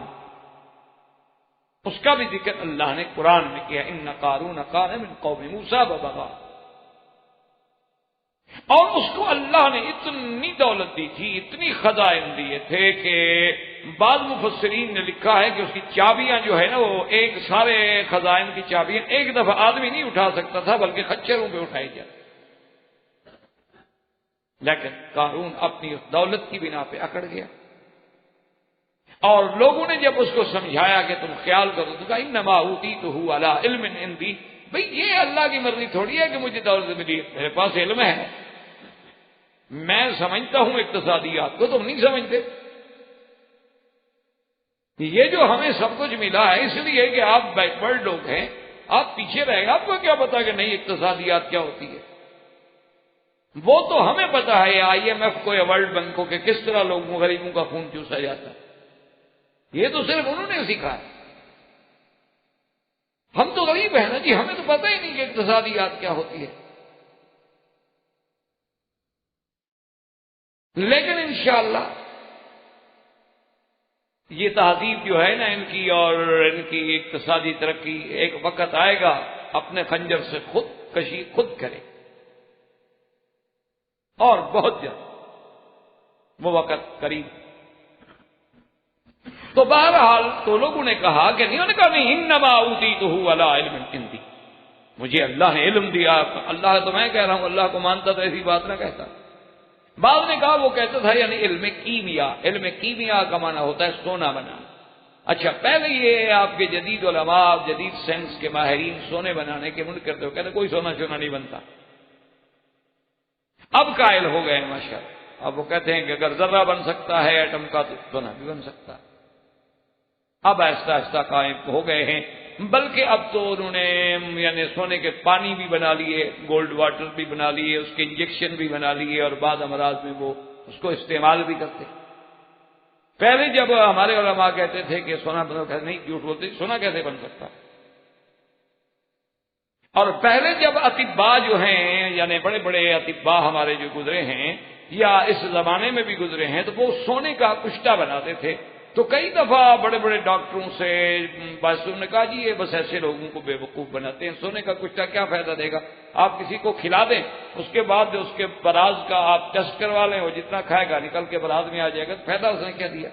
اس کا بھی ذکر اللہ نے قرآن میں کیا. ان قارون کان من قوم موسیٰ فبغى، اور اس کو اللہ نے اتنی دولت دی تھی، اتنی خزائن دیے تھے کہ بعض مفسرین نے لکھا ہے کہ اس کی چابیاں جو ہے نا، وہ ایک سارے خزائن کی چابیاں ایک دفعہ آدمی نہیں اٹھا سکتا تھا بلکہ خچروں پہ اٹھائی جاتی. لیکن قارون اپنی اس دولت کی بنا پہ اکڑ گیا، اور لوگوں نے جب اس کو سمجھایا کہ تم خیال کرو تو کہا انما اوتیتہ علی علم عندی، بھئی یہ اللہ کی مرضی تھوڑی ہے کہ مجھے دولت ملی، میرے پاس علم ہے، میں سمجھتا ہوں اقتصادیات کو، تم نہیں سمجھتے. یہ جو ہمیں سب کچھ ملا ہے اس لیے کہ آپ بیکورڈ لوگ ہیں، آپ پیچھے رہے گا، آپ کو کیا پتا کہ نہیں اقتصادیات کیا ہوتی ہے. وہ تو ہمیں پتا ہے IMF کو یا ورلڈ بینک کو کہ کس طرح لوگوں غریبوں کا خون چوسا جاتا ہے، یہ تو صرف انہوں نے سکھا ہے. ہم تو غریب ہیں نا جی، ہمیں تو پتہ ہی نہیں کہ اقتصادیات کیا ہوتی ہے. لیکن انشاءاللہ یہ تہذیب جو ہے نا ان کی اور ان کی اقتصادی ترقی، ایک وقت آئے گا اپنے خنجر سے خود کشی خود کرے، اور بہت جلد وہ وقت قریب. تو بہرحال تو لوگوں نے کہا کہ نہیں، انہوں نے کہا نہیں انما اوتیتہ علی علم عندی، مجھے اللہ نے علم دیا، اللہ تو میں کہہ رہا ہوں، اللہ کو مانتا تو ایسی بات نہ کہتا۔ بعض نے کہا وہ کہتا تھا یعنی علم کیمیا کا معنی ہوتا ہے سونا بنانا۔ اچھا، پہلے یہ آپ کے جدید علماء، جدید سائنس کے ماہرین سونے بنانے کے منکر تھے، کہتے کوئی سونا نہیں بنتا۔ اب قائل ہو گئے ماشاءاللہ، اب وہ کہتے ہیں کہ اگر ذرہ بن سکتا ہے ایٹم کا تو سونا بھی بن سکتا ہے۔ اب آہستہ آہستہ قائم ہو گئے ہیں، بلکہ اب تو انہوں نے یعنی سونے کے پانی بھی بنا لیے، گولڈ واٹر بھی بنا لیے، اس کے انجیکشن بھی بنا لیے، اور بعض امراض میں وہ اس کو استعمال بھی کرتے۔ پہلے جب ہمارے علماء کہتے تھے کہ سونا نہیں، جھوٹ بولتے، سونا کیسے بن سکتا؟ اور پہلے جب اطباء جو ہیں یعنی بڑے بڑے اطباء ہمارے جو گزرے ہیں یا اس زمانے میں بھی گزرے ہیں، تو وہ سونے کا کشتہ بناتے تھے۔ تو کئی دفعہ بڑے بڑے ڈاکٹروں سے بس انہوں نے کہا جی یہ بس ایسے لوگوں کو بے وقوف بناتے ہیں، سونے کا کشتہ کیا فائدہ دے گا؟ آپ کسی کو کھلا دیں، اس کے بعد اس کے براز کا آپ ٹیسٹ کروا لیں، وہ جتنا کھائے گا نکل کے براز میں آ جائے گا، تو فائدہ اس نے کیا دیا؟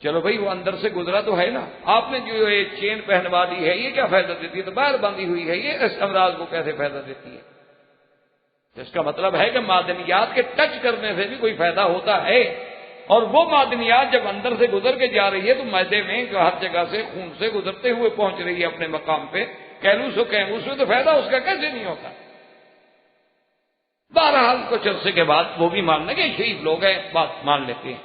چلو بھائی وہ اندر سے گزرا تو ہے نا، آپ نے جو یہ چین پہنوا دی ہے یہ کیا فائدہ دیتی ہے؟ تو باہر باندھی ہوئی ہے، یہ اس امراض کو کیسے فائدہ دیتی ہے؟ اس کا مطلب ہے کہ معدنیات کے ٹچ کرنے سے بھی کوئی فائدہ ہوتا ہے، اور وہ معدنیات جب اندر سے گزر کے جا رہی ہے تو معدے میں ہر جگہ سے خون سے گزرتے ہوئے پہنچ رہی ہے اپنے مقام پہ، کیلوس میں تو فائدہ اس کا کیسے نہیں ہوتا؟ بہرحال کچھ عرصے کے بعد وہ بھی مان لگے، شریف لوگ ہیں بات مان لیتے ہیں،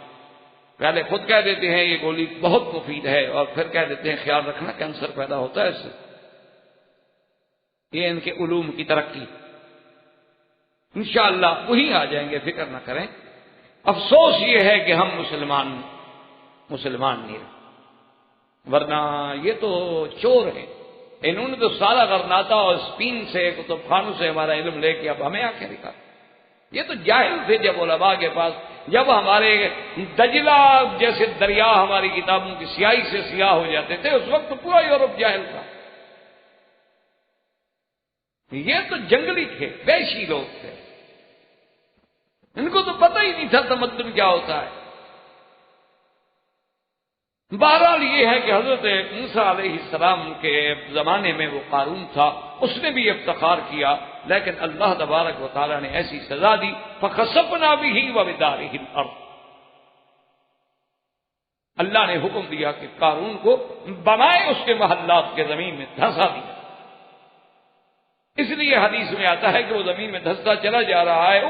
پہلے خود کہہ دیتے ہیں یہ گولی بہت مفید ہے، اور پھر کہہ دیتے ہیں خیال رکھنا کینسر پیدا ہوتا ہے اس سے۔ یہ ان کے علوم کی ترقی، انشاءاللہ وہی آ جائیں گے، فکر نہ کریں۔ افسوس یہ ہے کہ ہم مسلمان نہیں رہے، ورنہ یہ تو چور ہیں، انہوں نے تو سارا غرناطہ اور اسپین سے کتب خانوں سے ہمارا علم لے کے اب ہمیں آنکھیں دکھا۔ یہ تو جاہل تھے جب علماء کے پاس، جب ہمارے دجلہ جیسے دریا ہماری کتابوں کی سیاہی سے سیاہ ہو جاتے تھے، اس وقت تو پورا یورپ جاہل تھا۔ یہ تو جنگلی تھے، وحشی لوگ تھے، ان کو تو پتہ ہی نہیں تھا تمدن کیا ہوتا ہے۔ بہرحال یہ ہے کہ حضرت موسیٰ علیہ السلام کے زمانے میں وہ قارون تھا، اس نے بھی افتخار کیا، لیکن اللہ تبارک و تعالیٰ نے ایسی سزا دی، فَخَسَفْنَا بِهِ وَبِدَارِهِ الْأَرْضَ، اللہ نے حکم دیا کہ قارون کو بنائے اس کے محلات کے زمین میں دھسا دیا۔ اس لیے حدیث میں آتا ہے کہ وہ زمین میں دھستا چلا جا رہا ہے،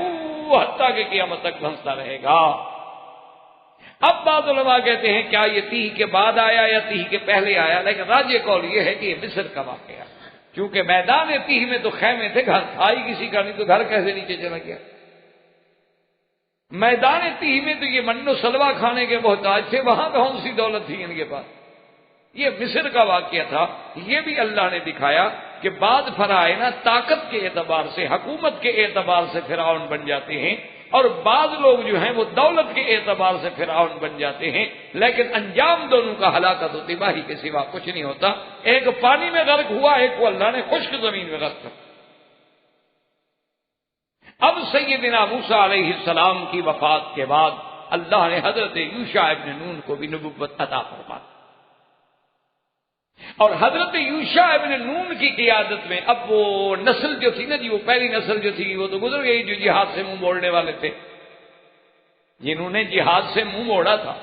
حتیٰ کہ قیامت تک دھستا رہے گا۔ اب بعض علماء کہتے ہیں کیا یہ تیہ کے بعد آیا یا تیہ کے پہلے آیا، لیکن راجح قول یہ ہے کہ یہ مصر کا واقعہ، کیونکہ میدان تیہ میں تو خیمے تھے، گھر تھا ہی کسی کا نہیں، تو گھر کیسے نیچے چلا گیا؟ میدان تیہ میں تو یہ من و سلوہ کھانے کے محتاج تھے، وہاں کون سی دولت تھی ان کے پاس؟ یہ مصر کا واقعہ تھا۔ یہ بھی اللہ نے دکھایا کہ بعض فرعون طاقت کے اعتبار سے، حکومت کے اعتبار سے فرعون بن جاتے ہیں، اور بعض لوگ جو ہیں وہ دولت کے اعتبار سے فرعون بن جاتے ہیں، لیکن انجام دونوں کا ہلاکت و تباہی کے سوا کچھ نہیں ہوتا۔ ایک پانی میں غرق ہوا، ایک کو اللہ نے خشک زمین میں غرق کر۔ اب سیدنا موسیٰ علیہ السلام کی وفات کے بعد اللہ نے حضرت یوشع ابن نون کو بھی نبوت عطا فرما، اور حضرت یوشع ابن نون کی قیادت میں اب وہ نسل جو تھی نا جی، وہ پہلی نسل جو تھی وہ تو گزر گئی، جو جہاد سے منہ موڑنے والے تھے، جنہوں نے جہاد سے منہ موڑا تھا،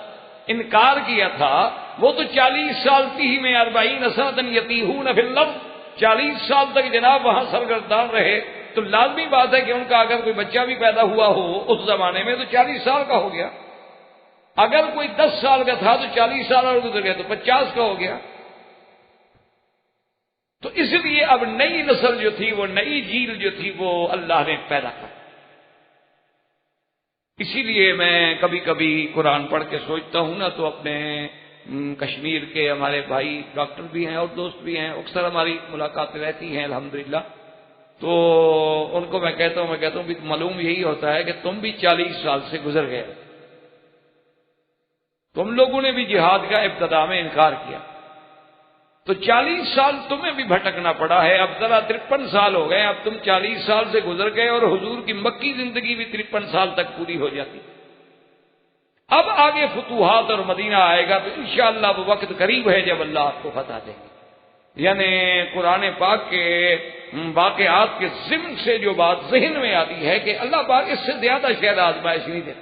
انکار کیا تھا، وہ تو 40 سال تیہ میں 40 سنۃ یتیہون فی الارض، 40 سال تک جناب وہاں سرگردان رہے۔ تو لازمی بات ہے کہ ان کا اگر کوئی بچہ بھی پیدا ہوا ہو اس زمانے میں تو 40 سال کا ہو گیا، اگر کوئی 10 سال کا تھا تو 40 سال اور گزر گیا تو 50 کا ہو گیا۔ تو اس لیے اب نئی نسل جو تھی، وہ نئی جیل جو تھی، وہ اللہ نے پیدا کر۔ اسی لیے میں کبھی کبھی قرآن پڑھ کے سوچتا ہوں نا، تو اپنے کشمیر کے ہمارے بھائی ڈاکٹر بھی ہیں اور دوست بھی ہیں، اکثر ہماری ملاقاتیں رہتی ہیں الحمدللہ، تو ان کو میں کہتا ہوں بھی معلوم یہی ہوتا ہے کہ تم بھی 40 سال سے گزر گئے، تم لوگوں نے بھی جہاد کا ابتدا میں انکار کیا، تو 40 سال تمہیں بھی بھٹکنا پڑا ہے، اب ذرا 53 سال ہو گئے، اب تم 40 سال سے گزر گئے، اور حضور کی مکی زندگی بھی 53 سال تک پوری ہو جاتی۔ اب آگے فتوحات اور مدینہ آئے گا تو انشاءاللہ وہ وقت قریب ہے جب اللہ آپ کو فتح دیں گے۔ یعنی قرآن پاک کے واقعات کے ضمن سے جو بات ذہن میں آتی ہے کہ اللہ پاک اس سے زیادہ شاید آزمائش نہیں دیتے،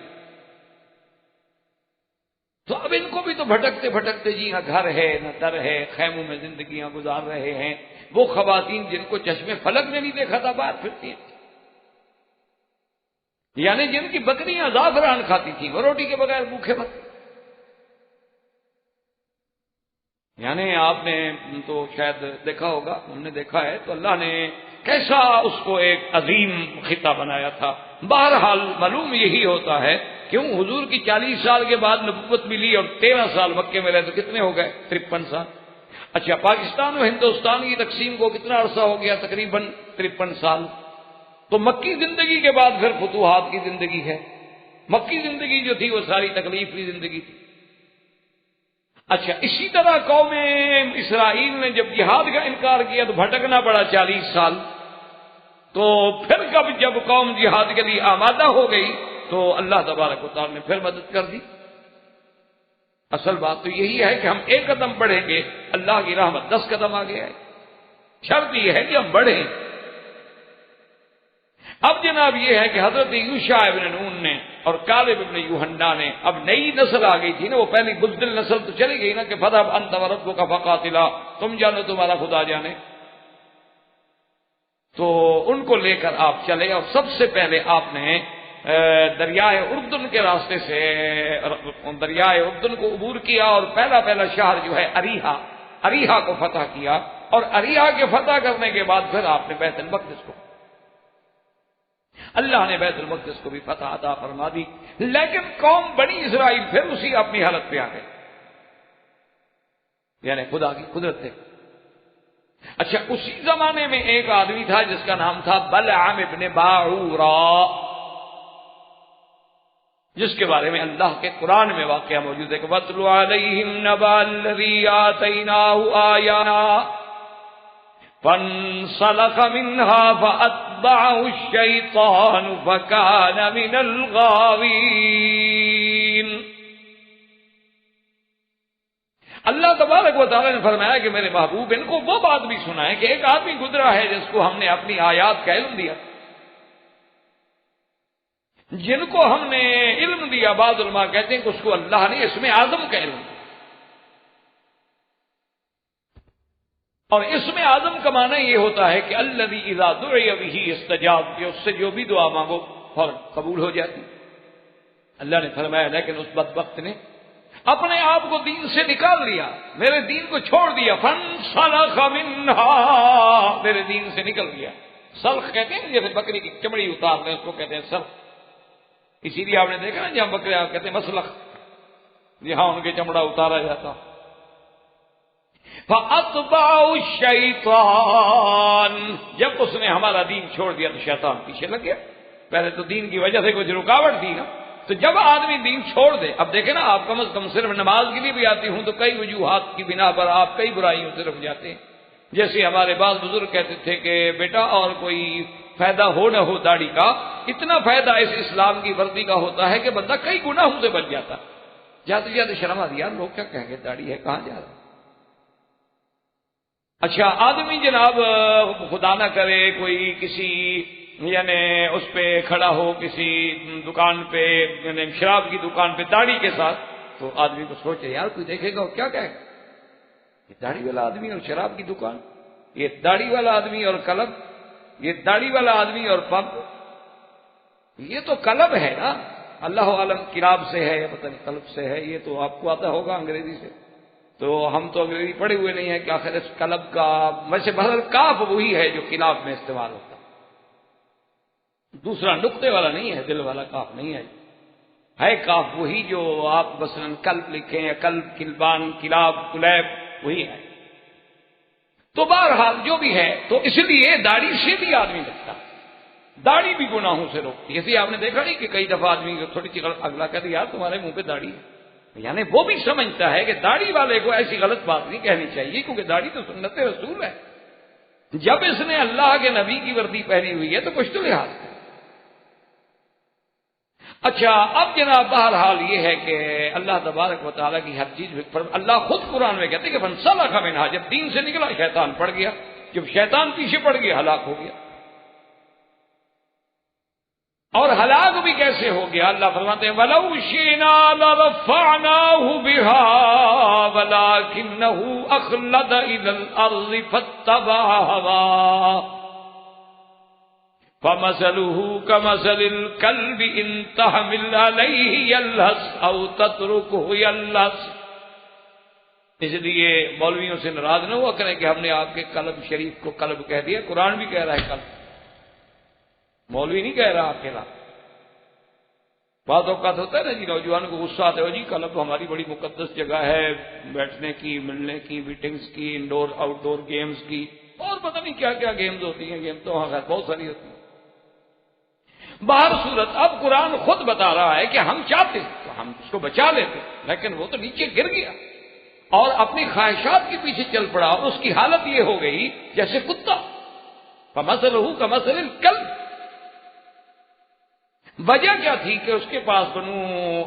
تو اب ان کو بھی تو بھٹکتے بھٹکتے جی نہ گھر ہے نہ در ہے، خیموں میں زندگیاں گزار رہے ہیں۔ وہ خواتین جن کو چشمے فلک نے نہیں دیکھا تھا باہر پھرتی ہیں، یعنی جن کی بکریاں زعفران کھاتی تھیں وہ روٹی کے بغیر بھوکے مرتے۔ یعنی آپ نے تو شاید دیکھا ہوگا، ہم نے دیکھا ہے تو اللہ نے کیسا اس کو ایک عظیم خطہ بنایا تھا۔ بہرحال معلوم یہی ہوتا ہے کیوں حضور کی 40 سال کے بعد نبوت ملی اور 13 سال مکے میں رہے تو کتنے ہو گئے؟ 53 سال۔ اچھا، پاکستان اور ہندوستان کی تقسیم کو کتنا عرصہ ہو گیا؟ تقریباً 53 سال۔ تو مکی زندگی کے بعد پھر فتوحات کی زندگی ہے۔ مکی زندگی جو تھی وہ ساری تکلیف کی زندگی تھی۔ اچھا، اسی طرح قوم اسرائیل نے جب جہاد کا انکار کیا تو بھٹکنا پڑا 40 سال۔ تو پھر جب قوم جہاد کے لیے آمادہ ہو گئی تو اللہ تبارک و تعالی نے پھر مدد کر دی۔ اصل بات تو یہی ہے کہ ہم ایک قدم بڑھیں گے، اللہ کی رحمت 10 قدم آگے آئے۔ شرط یہ ہے کہ ہم بڑھیں۔ اب جناب یہ ہے کہ حضرت یوشع ابن نون نے اور کالب ابن یوحنا نے، اب نئی نسل آ گئی تھی نا، وہ پہلی بزدل نسل تو چلی گئی نا کہ فَذْهَبْ أَنْتَ وَرَبُّكَ فَقَاتِلَا، تم جانو تمہارا خدا جانے۔ تو ان کو لے کر آپ چلے اور سب سے پہلے آپ نے دریائے اردن کے راستے سے دریائے اردن کو عبور کیا اور پہلا شہر جو ہے اریحا کو فتح کیا، اور اریحا کے فتح کرنے کے بعد پھر آپ نے بیت المقدس کو، اللہ نے بیت المقدس کو بھی فتح عطا فرما دی۔ لیکن قوم بنی اسرائیل پھر اسی اپنی حالت پہ آ گئے، یعنی خدا کی قدرت ہے۔ اچھا، اسی زمانے میں ایک آدمی تھا جس کا نام تھا بلعام ابن باعورا، جس کے بارے میں اللہ کے قرآن میں واقعہ موجود ہے کہ وَاتْلُ عَلَيْهِمْ نَبَأَ الَّذِي آتَيْنَاهُ آيَاتِنَا فَانسَلَخَ مِنْهَا فَأَتْبَعَهُ الشَّيْطَانُ فَكَانَ مِنَ الْغَاوِينَ۔ اللہ تبارک و تعالیٰ نے فرمایا کہ میرے محبوب ان کو وہ بات بھی سنائے کہ ایک آدمی گزرا ہے جس کو ہم نے اپنی آیات کا علم دیا، جن کو ہم نے علم دیا، بعض علماء کہتے ہیں کہ اس کو اللہ نے اسم اعظم کا علم دیا، اور اسم اعظم کا معنی یہ ہوتا ہے کہ الذی اذا دعی بہ استجاب، کہ اس سے جو بھی دعا مانگو فوراً قبول ہو جاتی۔ اللہ نے فرمایا لیکن اس بدبخت نے اپنے آپ کو دین سے نکال لیا، میرے دین کو چھوڑ دیا، فانسلخ منھا، میرے دین سے نکل گیا۔ سلخ کہتے ہیں جیسے بکری کی چمڑی اتارتے ہیں اس کو کہتے ہیں سلخ، اسی لیے آپ نے دیکھا نا جہاں بکرے آپ کہتے ہیں مسلخ، جہاں ان کے چمڑا اتارا جاتا۔ فَأَتْبَعَهُ الشَّيْطَانُ، جب اس نے ہمارا دین چھوڑ دیا تو شیطان پیچھے لگ گیا۔ پہلے تو دین کی وجہ سے کچھ رکاوٹ تھی نا، تو جب آدمی دین چھوڑ دے، اب دیکھیں نا آپ کم از کم صرف نماز کے لیے بھی آتی ہوں تو کئی وجوہات کی بنا پر آپ کئی برائیوں سے رک جاتے ہیں۔ جیسے ہمارے بعض بزرگ کہتے تھے کہ بیٹا اور کوئی فائدہ ہو نہ ہو داڑھی کا، اتنا فائدہ اس اسلام کی وردی کا ہوتا ہے کہ بندہ کئی گناہوں سے بچ جاتا۔ جاتے جاتے شرم آتی یار لوگ کیا کہیں گے داڑھی ہے کہاں جا رہا۔ اچھا، آدمی جناب خدا نہ کرے کوئی کسی یعنی اس پہ کھڑا ہو کسی دکان پہ، یعنی شراب کی دکان پہ داڑھی کے ساتھ، تو آدمی کو سوچے یار کوئی دیکھے گا کیا کہے گا، یہ داڑھی والا آدمی اور شراب کی دکان، یہ داڑھی والا آدمی اور کلب، یہ داڑھی والا آدمی اور پب، یہ تو کلب ہے نا، اللہ عالم کلاب سے ہے یا پتہ نہیں کلب سے ہے، یہ تو آپ کو آتا ہوگا انگریزی سے، تو ہم تو انگریزی پڑھے ہوئے نہیں ہیں کہ آخر اس کلب کا ویسے بہرحال کاف وہی ہے جو کلاب میں استعمال ہوتا، دوسرا نقطے والا نہیں ہے، دل والا کاف نہیں ہے کاف وہی جو آپ مثلا کلب لکھیں یا کلب، کلبان، کلاب، کلیب، وہی ہے۔ تو بہرحال جو بھی ہے، تو اس لیے داڑھی سے بھی آدمی لگتا، داڑھی بھی گناہوں سے روکتی ہے۔ ایسے آپ نے دیکھا نہیں کہ کئی دفعہ آدمی تھوڑی سی اگلا کہتے یار تمہارے منہ پہ داڑھی ہے، یعنی وہ بھی سمجھتا ہے کہ داڑھی والے کو ایسی غلط بات نہیں کہنی چاہیے کیونکہ داڑھی تو سنت رسول ہے، جب اس نے اللہ کے نبی کی وردی پہنی ہوئی ہے تو کچھ تو لحاظ ہے۔ اچھا، اب جناب بہرحال یہ ہے کہ اللہ تبارک و تعالیٰ کی ہر چیز اللہ خود قرآن میں کہتے کہ فانسلخ منہا، جب دین سے نکلا شیطان پڑ گیا، جب شیطان پیچھے پڑ گیا ہلاک ہو گیا۔ اور ہلاک بھی کیسے ہو گیا؟ اللہ فرماتے ہیں وَلَوْ شِئْنَا لَرَفَعْنَاهُ بِهَا وَلَكِنَّهُ أَخْلَدَ إِلَى الْأَرْضِ فَاتَّبَعَ هَوَاهُ فَمَثَلُهُ كَمَثَلِ الْكَلْبِ إِن تَحْمِلْ عَلَيْهِ يَلْهَثْ أَوْ تَتْرُكْهُ يَلْهَثْ۔ اس لیے مولویوں سے ناراض نہ ہوا کریں کہ ہم نے آپ کے قلب شریف کو قلب کہہ دیا، قرآن بھی کہہ رہا ہے قلب، مولوی نہیں کہہ رہا اکیلا۔ بعض اوقات ہوتا ہے نا جی، نوجوانوں کو غصہ آتا ہے جی قلب تو ہماری بڑی مقدس جگہ ہے، بیٹھنے کی، ملنے کی، میٹنگز کی، انڈور آؤٹ ڈور گیمز کی، اور پتہ نہیں کیا کیا گیمز ہوتی ہیں، گیم تو وہاں بہت ساری ہوتی ہیں۔ باہر صورت اب قرآن خود بتا رہا ہے کہ ہم چاہتے تو ہم اس کو بچا لیتے، لیکن وہ تو نیچے گر گیا اور اپنی خواہشات کے پیچھے چل پڑا، اور اس کی حالت یہ ہو گئی جیسے کتا، فَمَثَلُهُ كَمَثَلِ الْكَلْبِ۔ وجہ کیا تھی کہ اس کے پاس بنو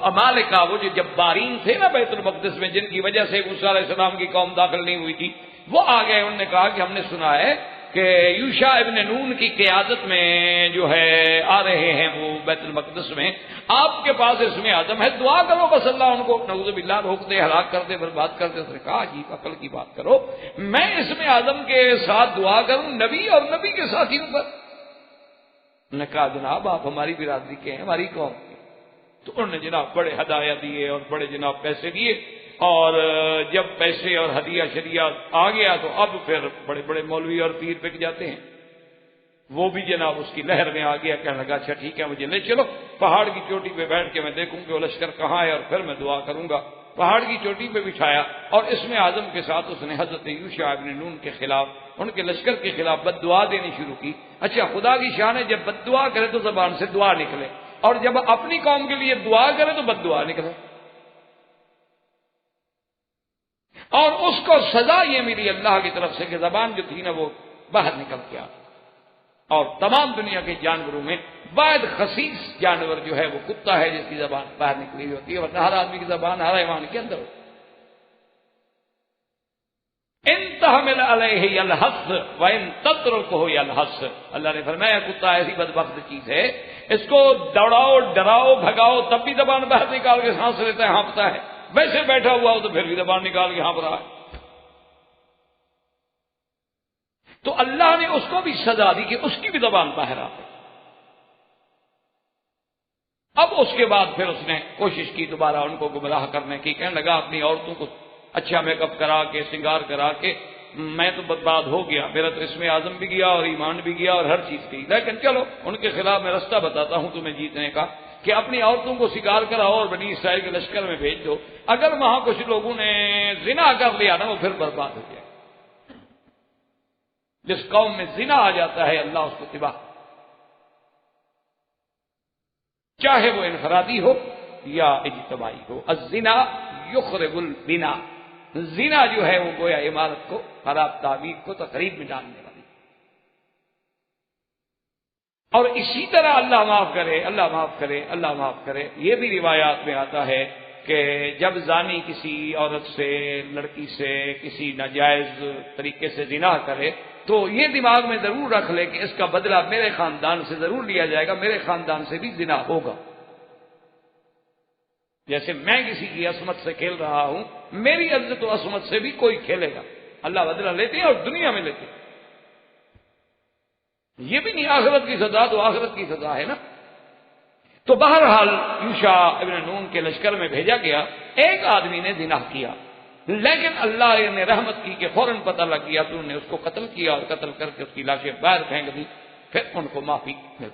عمالقہ، وہ جو جبارین تھے نا بیت المقدس میں، جن کی وجہ سے موسیٰ علیہ السلام کی قوم داخل نہیں ہوئی تھی، وہ آ گئے، انہوں نے کہا کہ ہم نے سنا ہے کہ یوشع ابن نون کی قیادت میں جو ہے آ رہے ہیں وہ بیت المقدس میں، آپ کے پاس اسم اعظم ہے، دعا کرو بس اللہ ان کو نعوذ باللہ روک دے، ہلاک کر دے، برباد کر دے۔ اس نے کہا عجیب عقل کی بات کرو، میں اسم اعظم کے ساتھ دعا کروں نبی اور نبی کے ساتھیوں پر؟ انہوں نے کہا جناب آپ ہماری برادری کے ہیں، ہماری قوم کے۔ تو انہوں نے جناب بڑے ہدایہ دیے اور بڑے جناب پیسے دیے، اور جب پیسے اور ہدیہ شریعہ آ گیا تو اب پھر بڑے بڑے مولوی اور پیر بک جاتے ہیں۔ وہ بھی جناب اس کی لہر میں آ گیا، کہنے لگا اچھا ٹھیک ہے مجھے لے چلو پہاڑ کی چوٹی پہ بیٹھ کے میں دیکھوں کہ وہ لشکر کہاں ہے اور پھر میں دعا کروں گا۔ پہاڑ کی چوٹی پہ بٹھایا اور اسم اعظم کے ساتھ اس نے حضرت یوشع ابن نون کے خلاف، ان کے لشکر کے خلاف بد دعا دینی شروع کی۔ اچھا خدا کی شان ہے، جب بد دعا کرے تو زبان سے دعا نکلے، اور جب اپنی قوم کے لیے دعا کرے تو بد دعا نکلے۔ اور اس کو سزا یہ ملی اللہ کی طرف سے کہ زبان جو تھی نا وہ باہر نکل کے آ، اور تمام دنیا کے جانوروں میں واحد خسیس جانور جو ہے وہ کتا ہے، جس کی زبان باہر نکلی ہوئی ہوتی ہے، ورنہ ہر آدمی کی زبان ہر حیوان کے اندر ہوتی ہے۔ ان تحمل علیہ یلحظ وان تترکہ یلحظ، اللہ نے فرمایا کتا ایسی بدبخت چیز ہے، اس کو دوڑاؤ، ڈراؤ، بھگاؤ تب بھی زبان باہر نکال کے سانس لیتا ہے، ہانپتا ہے، ویسے بیٹھا ہوا ہو تو پھر بھی زبان نکال کے ہانپ رہا ہے۔ تو اللہ نے اس کو بھی سزا دی کہ اس کی بھی زبان باہر آ گئی۔ اب اس کے بعد پھر اس نے کوشش کی دوبارہ ان کو گمراہ کرنے کی، کہنے لگا اپنی عورتوں کو اچھا میک اپ کرا کے، سنگار کرا کے، میں تو برباد ہو گیا، میرا تو اسم اعظم بھی گیا اور ایمان بھی گیا اور ہر چیز گئی، لیکن چلو ان کے خلاف میں رستہ بتاتا ہوں تمہیں جیتنے کا، کہ اپنی عورتوں کو سنگار کراؤ اور بنی اسرائیل کے لشکر میں بھیج دو، اگر وہاں کچھ لوگوں نے زنا کر لیا نا وہ پھر برباد ہو جائے۔ جس قوم میں زنا آ جاتا ہے اللہ اس کو تباہ، چاہے وہ انفرادی ہو یا اجتماعی ہو۔ الزنا یخرب البنا، زنا جو ہے وہ گویا عمارت کو، خراب تعمیر کو تخریب میں ڈالنے والی۔ اور اسی طرح اللہ معاف کرے، اللہ معاف کرے، اللہ معاف کرے، یہ بھی روایات میں آتا ہے کہ جب زانی کسی عورت سے، لڑکی سے کسی ناجائز طریقے سے زنا کرے تو یہ دماغ میں ضرور رکھ لے کہ اس کا بدلہ میرے خاندان سے ضرور لیا جائے گا، میرے خاندان سے بھی زنا ہوگا۔ جیسے میں کسی کی عصمت سے کھیل رہا ہوں، میری عزت و عصمت سے بھی کوئی کھیلے گا، اللہ بدلہ لیتے ہیں اور دنیا میں لیتے ہیں۔ یہ بھی نہیں آخرت کی سزا، تو آخرت کی سزا ہے نا۔ تو بہرحال یوشع ابن نون کے لشکر میں بھیجا گیا، ایک آدمی نے زنا کیا، لیکن اللہ نے رحمت کی کہ فوراً پتہ لگ گیا، تو انہوں نے اس کو قتل کیا اور قتل کر کے اس کی لاشیں باہر پھینک دی، پھر ان کو معافی مل۔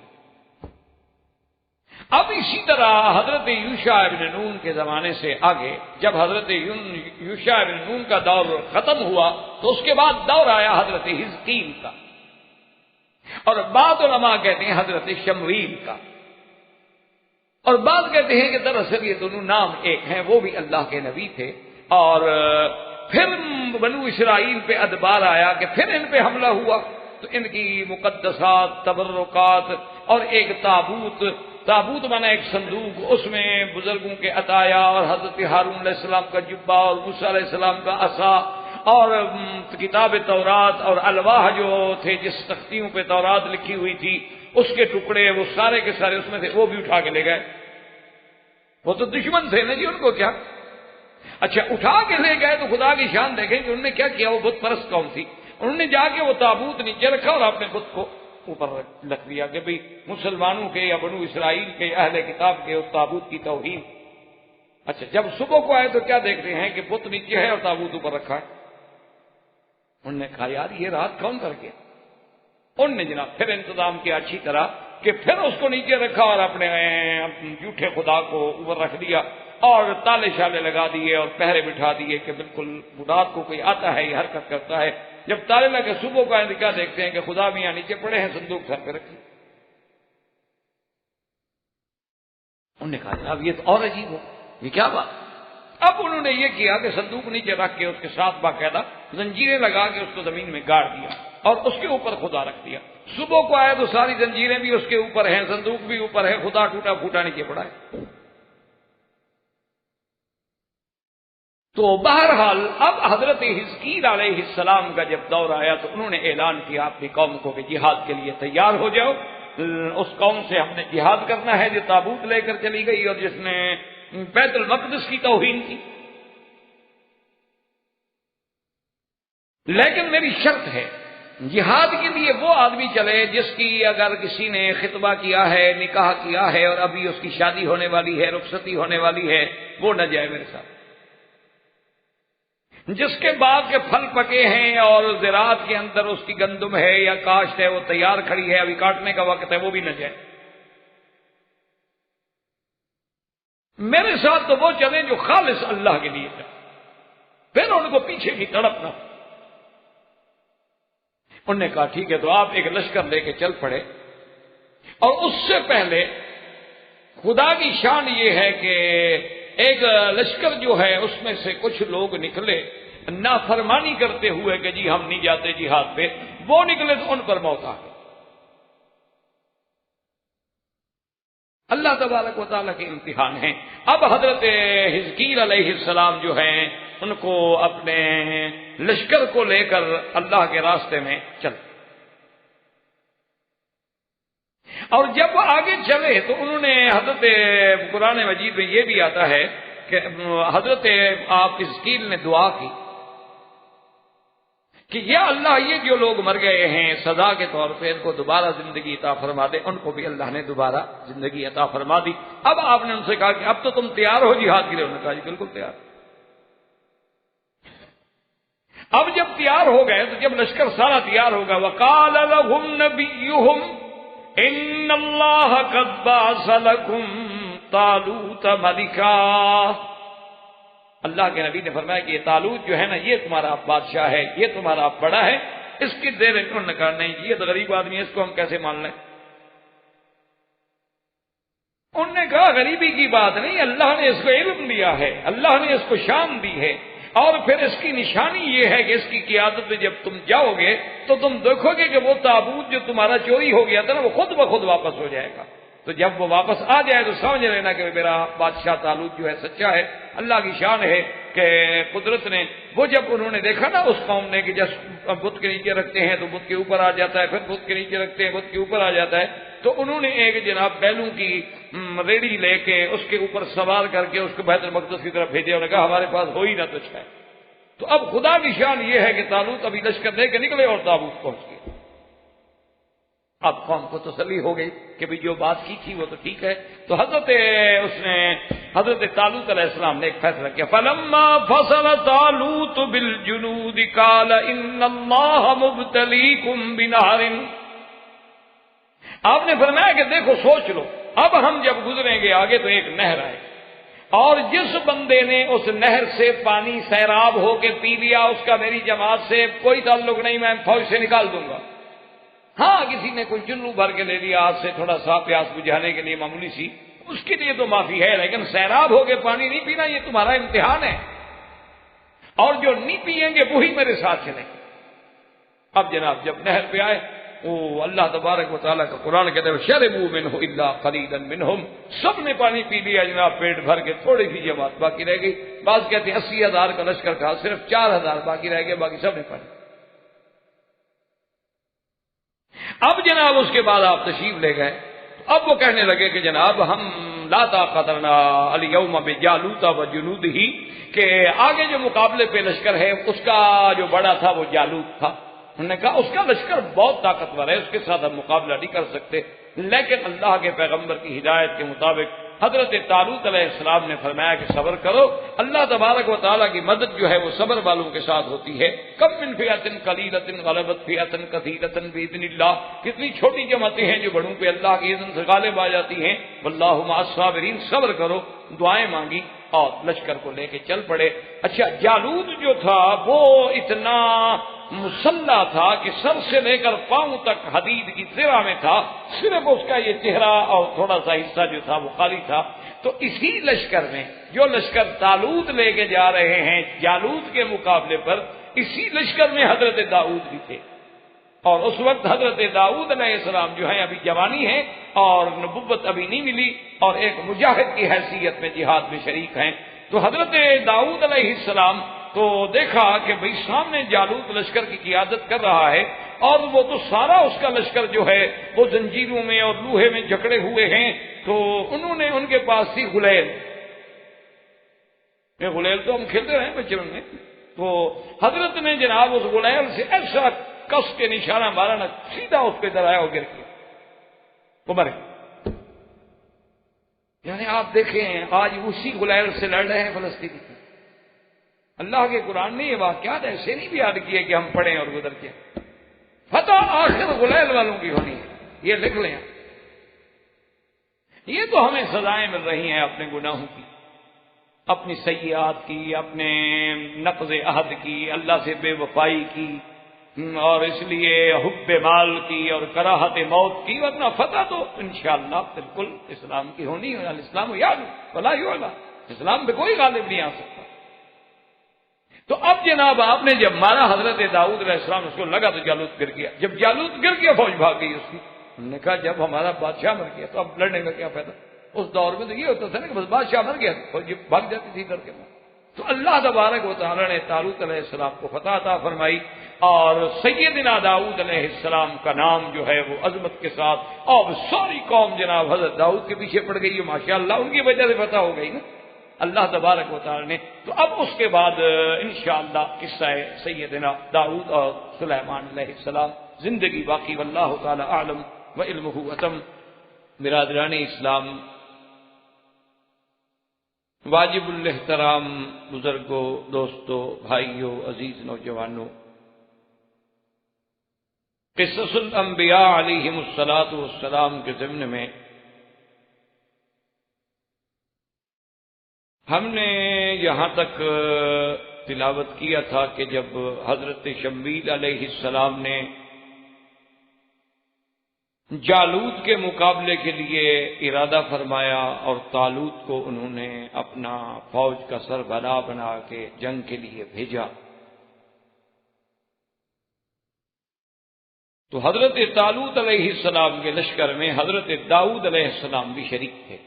اب اسی طرح حضرت یوشع ابن نون کے زمانے سے آگے جب حضرت یوشع ابن نون کا دور ختم ہوا تو اس کے بعد دور آیا حضرت حزقیل کا، اور بعض علماء کہتے ہیں حضرت شمویل کا، اور بعض کہتے ہیں کہ دراصل یہ دونوں نام ایک ہیں، وہ بھی اللہ کے نبی تھے۔ اور پھر بنو اسرائیل پہ ادبار آیا کہ پھر ان پہ حملہ ہوا، تو ان کی مقدسات، تبرکات اور ایک تابوت تابوت بنا ایک صندوق، اس میں بزرگوں کے عطایا اور حضرت ہارون علیہ السلام کا جبہ اور موسیٰ علیہ السلام کا عصا اور کتاب تورات اور الواح جو تھے جس تختیوں پہ تورات لکھی ہوئی تھی اس کے ٹکڑے، وہ سارے کے سارے اس میں تھے، وہ بھی اٹھا کے لے گئے۔ وہ تو دشمن تھے نا جی، ان کو کیا؟ اچھا اٹھا کے لے گئے تو خدا کی شان دیکھیں کہ انہوں نے کیا کیا۔ وہ بت پرست قوم تھی، انہوں نے جا کے وہ تابوت نیچے رکھا اور اپنے بت کو اوپر رکھ دیا کہ بھئی مسلمانوں کے یا بنو اسرائیل کے اہل کتاب کے اس تابوت کی توہین۔ اچھا جب صبح کو آئے تو کیا دیکھتے ہیں کہ بت نیچے ہے اور تابوت اوپر رکھا ہے۔ انہوں نے کہا یار یہ رات کون کر گیا؟ انہوں نے جناب پھر انتظام کیا اچھی طرح کہ پھر اس کو نیچے رکھا اور اپنے جھوٹے خدا کو اوپر رکھ دیا اور تالے شالے لگا دیے اور پہرے بٹھا دیے کہ بالکل رات کو کوئی آتا ہے یہ حرکت کرتا ہے۔ جب تالے لگے صبح کو آئے کیا دیکھتے ہیں کہ خدا میاں نیچے پڑے ہیں، صندوق سر پہ رکھی۔ انہوں نے کہا جناب یہ تو اور عجیب ہو، یہ کیا بات؟ اب انہوں نے یہ کیا کہ صندوق نیچے رکھ کے اس کے ساتھ باقاعدہ زنجیریں لگا کے اس کو زمین میں گاڑ دیا اور اس کے اوپر خدا رکھ دیا۔ صبح کو آئے تو ساری زنجیریں بھی اس کے اوپر ہیں، صندوق بھی اوپر ہے، خدا ٹوٹا پھوٹا نیچے پڑا ہے۔ تو بہرحال اب حضرت حزقیل علیہ السلام کا جب دور آیا تو انہوں نے اعلان کیا اپنی قوم کو کہ جہاد کے لیے تیار ہو جاؤ۔ اس قوم سے ہم نے جہاد کرنا ہے جو تابوت لے کر چلی گئی اور جس نے بیت المقدس کی توہین کی، لیکن میری شرط ہے جہاد کے لیے وہ آدمی چلے جس کی اگر کسی نے خطبہ کیا ہے، نکاح کیا ہے اور ابھی اس کی شادی ہونے والی ہے، رخصتی ہونے والی ہے، وہ نہ جائے میرے ساتھ۔ جس کے باغ کے پھل پکے ہیں اور زراعت کے اندر اس کی گندم ہے یا کاشت ہے وہ تیار کھڑی ہے، ابھی کاٹنے کا وقت ہے، وہ بھی نہ جائے میرے ساتھ۔ تو وہ چلیں جو خالص اللہ کے لیے چلیں، پھر ان کو پیچھے کی تڑپنا۔ انہوں نے کہا ٹھیک ہے، تو آپ ایک لشکر لے کے چل پڑے، اور اس سے پہلے خدا کی شان یہ ہے کہ ایک لشکر جو ہے اس میں سے کچھ لوگ نکلے نافرمانی کرتے ہوئے کہ جی ہم نہیں جاتے جہاد پہ، وہ نکلے تو ان پر موت آ گئی۔ اللہ تبارک و تعالیٰ کے امتحان ہیں۔ اب حضرت حزقیل علیہ السلام جو ہیں ان کو اپنے لشکر کو لے کر اللہ کے راستے میں چل، اور جب وہ آگے چلے تو انہوں نے حضرت قرآن مجید میں یہ بھی آتا ہے کہ حضرت آپ حزقیل نے دعا کی کہ یا اللہ یہ جو لوگ مر گئے ہیں سزا کے طور پہ ان کو دوبارہ زندگی عطا فرما دے۔ ان کو بھی اللہ نے دوبارہ زندگی عطا فرما دی۔ اب آپ نے ان سے کہا کہ اب تو تم تیار ہو جہاد کے لیے؟ انہوں نے کہا جی بالکل تیار۔ اب جب تیار ہو گئے تو جب لشکر سارا تیار ہوگا، وقال لهم نبيهم ان اللہ قد بعث لكم طالوت ملکا۔ اللہ کے نبی نے فرمایا کہ یہ طالوت جو ہے نا یہ تمہارا بادشاہ ہے، یہ تمہارا بڑا ہے، اس کی دیر انہوں نے کہا نہیں یہ تو غریب آدمی ہے، اس کو ہم کیسے مان لیں؟ انہوں نے کہا غریبی کی بات نہیں، اللہ نے اس کو علم دیا ہے، اللہ نے اس کو شان دی ہے، اور پھر اس کی نشانی یہ ہے کہ اس کی قیادت میں جب تم جاؤ گے تو تم دیکھو گے کہ وہ تابوت جو تمہارا چوری ہو گیا تھا نا وہ خود بخود واپس ہو جائے گا۔ تو جب وہ واپس آ جائے تو سمجھ لینا کہ میرا بادشاہ طالوت جو ہے سچا ہے۔ اللہ کی شان ہے کہ قدرت نے وہ جب انہوں نے دیکھا نا اس قوم نے کہ جب بت کے نیچے رکھتے ہیں تو بت کے اوپر آ جاتا ہے، پھر بت کے نیچے رکھتے ہیں بت کے اوپر آ جاتا ہے، تو انہوں نے ایک جناب بیلوں کی ریڑھی لے کے اس کے اوپر سوار کر کے اس کو بیت المقدس کی طرف بھیجے، انہوں نے کہا ہمارے پاس ہو ہی نہ تو ہے۔ تو اب خدا کی شان یہ ہے کہ طالوت ابھی لشکر لے کے نکلے اور تابوت پہنچ گئے۔ اب قوم کو تسلی ہو گئی کہ بھی جو بات کی تھی وہ تو ٹھیک ہے۔ تو حضرت طالوت علیہ السلام نے ایک فیصلہ کیا، فلما فصل طالوت بالجنود قال ان اللہ مبتلیکم بنہر۔ آپ نے فرمایا کہ دیکھو سوچ لو، اب ہم جب گزریں گے آگے تو ایک نہر آئے، اور جس بندے نے اس نہر سے پانی سیراب ہو کے پی لیا اس کا میری جماعت سے کوئی تعلق نہیں، میں فوج سے نکال دوں گا۔ ہاں کسی نے کوئی چلو بھر کے لے لیا ہاتھ سے تھوڑا سا پیاس بجھانے کے لیے معمولی سی، اس کے لیے تو معافی ہے، لیکن سیراب ہو کے پانی نہیں پینا یہ تمہارا امتحان ہے، اور جو نہیں پیئیں گے وہی میرے ساتھ چلیں۔ اب جناب جب نہر پہ آئے وہ اللہ تبارک و تعالیٰ کا قرآن کہتے ہیں شربوا منہ الا قلیلا منہم، سب نے پانی پی لیا جناب پیٹ بھر کے، تھوڑی سی جماعت باقی رہ گئی۔ بعض کہتے ہیں 80,000 کا لشکر تھا، صرف 4,000 باقی رہ گئے، باقی سب نے پانی۔ اب جناب اس کے بعد آپ تشریف لے گئے، اب وہ کہنے لگے کہ جناب ہم لا طاقت لنا الیوم بجالوت وجنودہ، کہ آگے جو مقابلے پہ لشکر ہے اس کا جو بڑا تھا وہ جالوت تھا، انہوں نے کہا اس کا لشکر بہت طاقتور ہے، اس کے ساتھ ہم مقابلہ نہیں کر سکتے۔ لیکن اللہ کے پیغمبر کی ہدایت کے مطابق حضرت طالوت علیہ السلام نے فرمایا کہ صبر کرو، اللہ تبارک و تعالیٰ کی مدد جو ہے وہ صبر والوں کے ساتھ ہوتی ہے۔ کم من فئۃ قلیلۃ غلبت فئۃ کثیرۃ باذن اللہ، کتنی چھوٹی جماعتیں ہیں جو بڑوں پہ اللہ کی اذن سے غالب آ جاتی ہیں۔ واللہ مع الصابرین، صبر کرو، دعائیں مانگی اور لشکر کو لے کے چل پڑے۔ اچھا جالوت جو تھا وہ اتنا مسلح تھا کہ سر سے لے کر پاؤں تک حدید کی زرہ میں تھا، صرف اس کا یہ چہرہ اور تھوڑا سا حصہ جو تھا وہ خالی تھا۔ تو اسی لشکر میں جو لشکر طالوت لے کے جا رہے ہیں جالوت کے مقابلے پر، اسی لشکر میں حضرت داؤد بھی تھے، اور اس وقت حضرت داؤد علیہ السلام جو ہیں ابھی جوانی ہیں اور نبوت ابھی نہیں ملی، اور ایک مجاہد کی حیثیت میں جہاد میں شریک ہیں۔ تو حضرت داؤد علیہ السلام تو دیکھا کہ بھئی سامنے جالوت لشکر کی قیادت کر رہا ہے، اور وہ تو سارا اس کا لشکر جو ہے وہ زنجیروں میں اور لوہے میں جکڑے ہوئے ہیں۔ تو انہوں نے ان کے پاس تھی غلیل، یہ غلیل تو ہم کھیلتے رہے بچپن میں، تو حضرت نے جناب اس غلیل سے ایسا کس کے نشانہ مارا نہ، سیدھا اس پہ درایا اور گر گیا، وہ مرے۔ یعنی آپ دیکھیں آج اسی غلیل سے لڑ رہے ہیں فلسطینی۔ اللہ کے قرآن نے یہ واقعات ایسے نہیں بیان کیے کہ ہم پڑھیں اور گزر کے، فتح آخر غلیل والوں کی ہونی ہے، یہ لکھ لیں۔ یہ تو ہمیں سزائیں مل رہی ہیں اپنے گناہوں کی، اپنی سیئات کی، اپنے نقض عہد کی، اللہ سے بے وفائی کی، اور اس لیے حب مال کی اور کراہت موت کی، ورنہ فتح تو انشاءاللہ بالکل اسلام کی ہونی ہے۔ الاسلام یعلو ولا یعلی، اسلام پہ کوئی غالب نہیں آ سکتا۔ تو اب جناب آپ نے جب مارا حضرت داؤد علیہ السلام، اس کو لگا تو جالوت گر گیا۔ جب جالوت گر گیا فوج بھاگ گئی اس کی۔ انہوں نے کہا جب ہمارا بادشاہ مر گیا تو اب لڑنے کا کیا فائدہ؟ اس دور میں تو یہ ہوتا تھا نا کہ بس بادشاہ مر گیا فوج بھاگ جاتی تھی ڈر کے۔ تو اللہ تبارک و تعالیٰ نے طالوت علیہ السلام کو فتح عطا فرمائی، اور سیدنا داؤد علیہ السلام کا نام جو ہے وہ عظمت کے ساتھ، اور ساری قوم جناب حضرت داؤد کے پیچھے پڑ گئی، ماشاءاللہ ان کی وجہ سے فتح ہو گئی نا اللہ تبارک و تعالیٰ نے۔ تو اب اس کے بعد انشاءاللہ قصہ سیدنا داؤد اور سلیمان علیہ السلام زندگی باقی، واللہ تعالی اعلم وعلمہ اتم۔ برادران اسلام، واجب الاحترام بزرگوں، دوستوں، بھائیوں، عزیز نوجوانوں، قصص الانبیاء علیہم الصلاۃ والسلام کے ضمن میں ہم نے یہاں تک تلاوت کیا تھا کہ جب حضرت شمویل علیہ السلام نے جالوت کے مقابلے کے لیے ارادہ فرمایا اور طالوت کو انہوں نے اپنا فوج کا سربراہ بنا کے جنگ کے لیے بھیجا، تو حضرت طالوت علیہ السلام کے لشکر میں حضرت داؤد علیہ السلام بھی شریک تھے،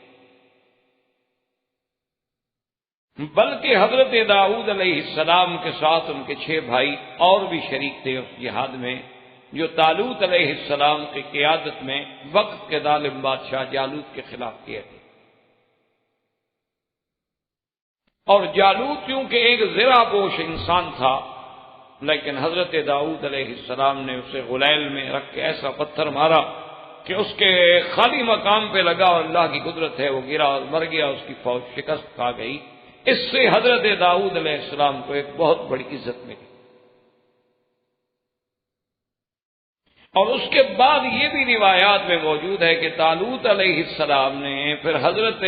بلکہ حضرت داؤد علیہ السلام کے ساتھ ان کے 6 بھائی اور بھی شریک تھے اس جہاد میں، جو طالوت علیہ السلام کی قیادت میں وقت کے ظالم بادشاہ جالوت کے خلاف کیے تھے۔ اور جالوت کیونکہ ایک زرہ پوش انسان تھا، لیکن حضرت داؤد علیہ السلام نے اسے غلیل میں رکھ کے ایسا پتھر مارا کہ اس کے خالی مقام پہ لگا، اور اللہ کی قدرت ہے وہ گرا اور مر گیا، اس کی فوج شکست کھا گئی۔ اس سے حضرت داؤد علیہ السلام کو ایک بہت بڑی عزت ملی۔ اور اس کے بعد یہ بھی روایات میں موجود ہے کہ طالوت علیہ السلام نے پھر حضرت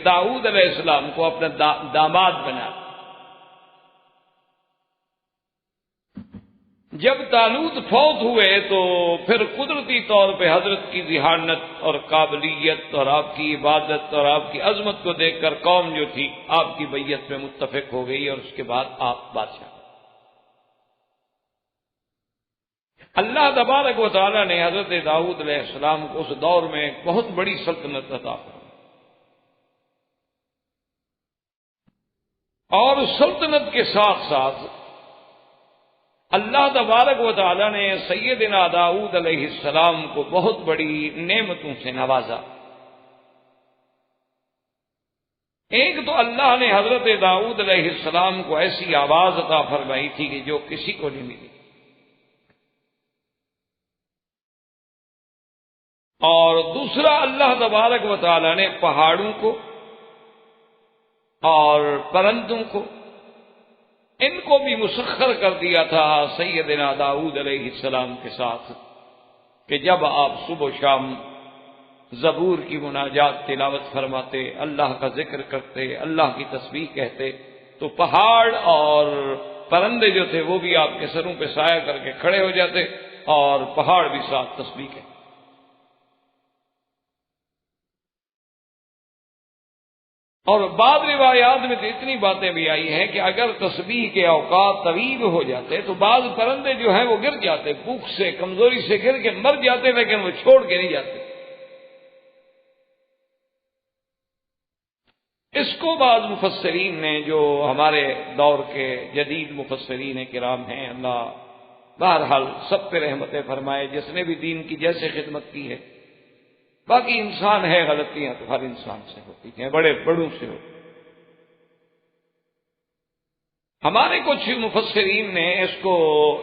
داؤد علیہ السلام کو اپنا داماد بنا۔ جب طالوت فوت ہوئے تو پھر قدرتی طور پہ حضرت کی ذہانت اور قابلیت اور آپ کی عبادت اور آپ کی عظمت کو دیکھ کر قوم جو تھی آپ کی بیعت میں متفق ہو گئی، اور اس کے بعد آپ بادشاہ۔ اللہ تبارک و تعالیٰ نے حضرت داؤد علیہ السلام کو اس دور میں ایک بہت بڑی سلطنت عطا فرمائی، اور سلطنت کے ساتھ ساتھ اللہ تبارک و تعالیٰ نے سیدنا داؤد علیہ السلام کو بہت بڑی نعمتوں سے نوازا۔ ایک تو اللہ نے حضرت داؤد علیہ السلام کو ایسی آواز عطا فرمائی تھی کہ جو کسی کو نہیں ملی، اور دوسرا اللہ تبارک و تعالیٰ نے پہاڑوں کو اور پرندوں کو ان کو بھی مسخر کر دیا تھا سیدنا داؤد علیہ السلام کے ساتھ، کہ جب آپ صبح و شام زبور کی مناجات تلاوت فرماتے، اللہ کا ذکر کرتے، اللہ کی تسبیح کہتے، تو پہاڑ اور پرندے جو تھے وہ بھی آپ کے سروں پہ سایہ کر کے کھڑے ہو جاتے، اور پہاڑ بھی ساتھ تسبیح کہتے۔ اور بعض روایات میں تو اتنی باتیں بھی آئی ہیں کہ اگر تسبیح کے اوقات طویل ہو جاتے تو بعض پرندے جو ہیں وہ گر جاتے، بھوک سے کمزوری سے گر کے مر جاتے، لیکن وہ چھوڑ کے نہیں جاتے۔ اس کو بعض مفسرین نے، جو ہمارے دور کے جدید مفسرین کرام ہیں، اللہ بہرحال سب پہ رحمتیں فرمائے، جس نے بھی دین کی جیسے خدمت کی ہے، باقی انسان ہے، غلطیاں تو ہر انسان سے ہوتی ہیں، بڑے بڑوں سے ہوتی ہیں۔ ہمارے کچھ مفسرین نے اس کو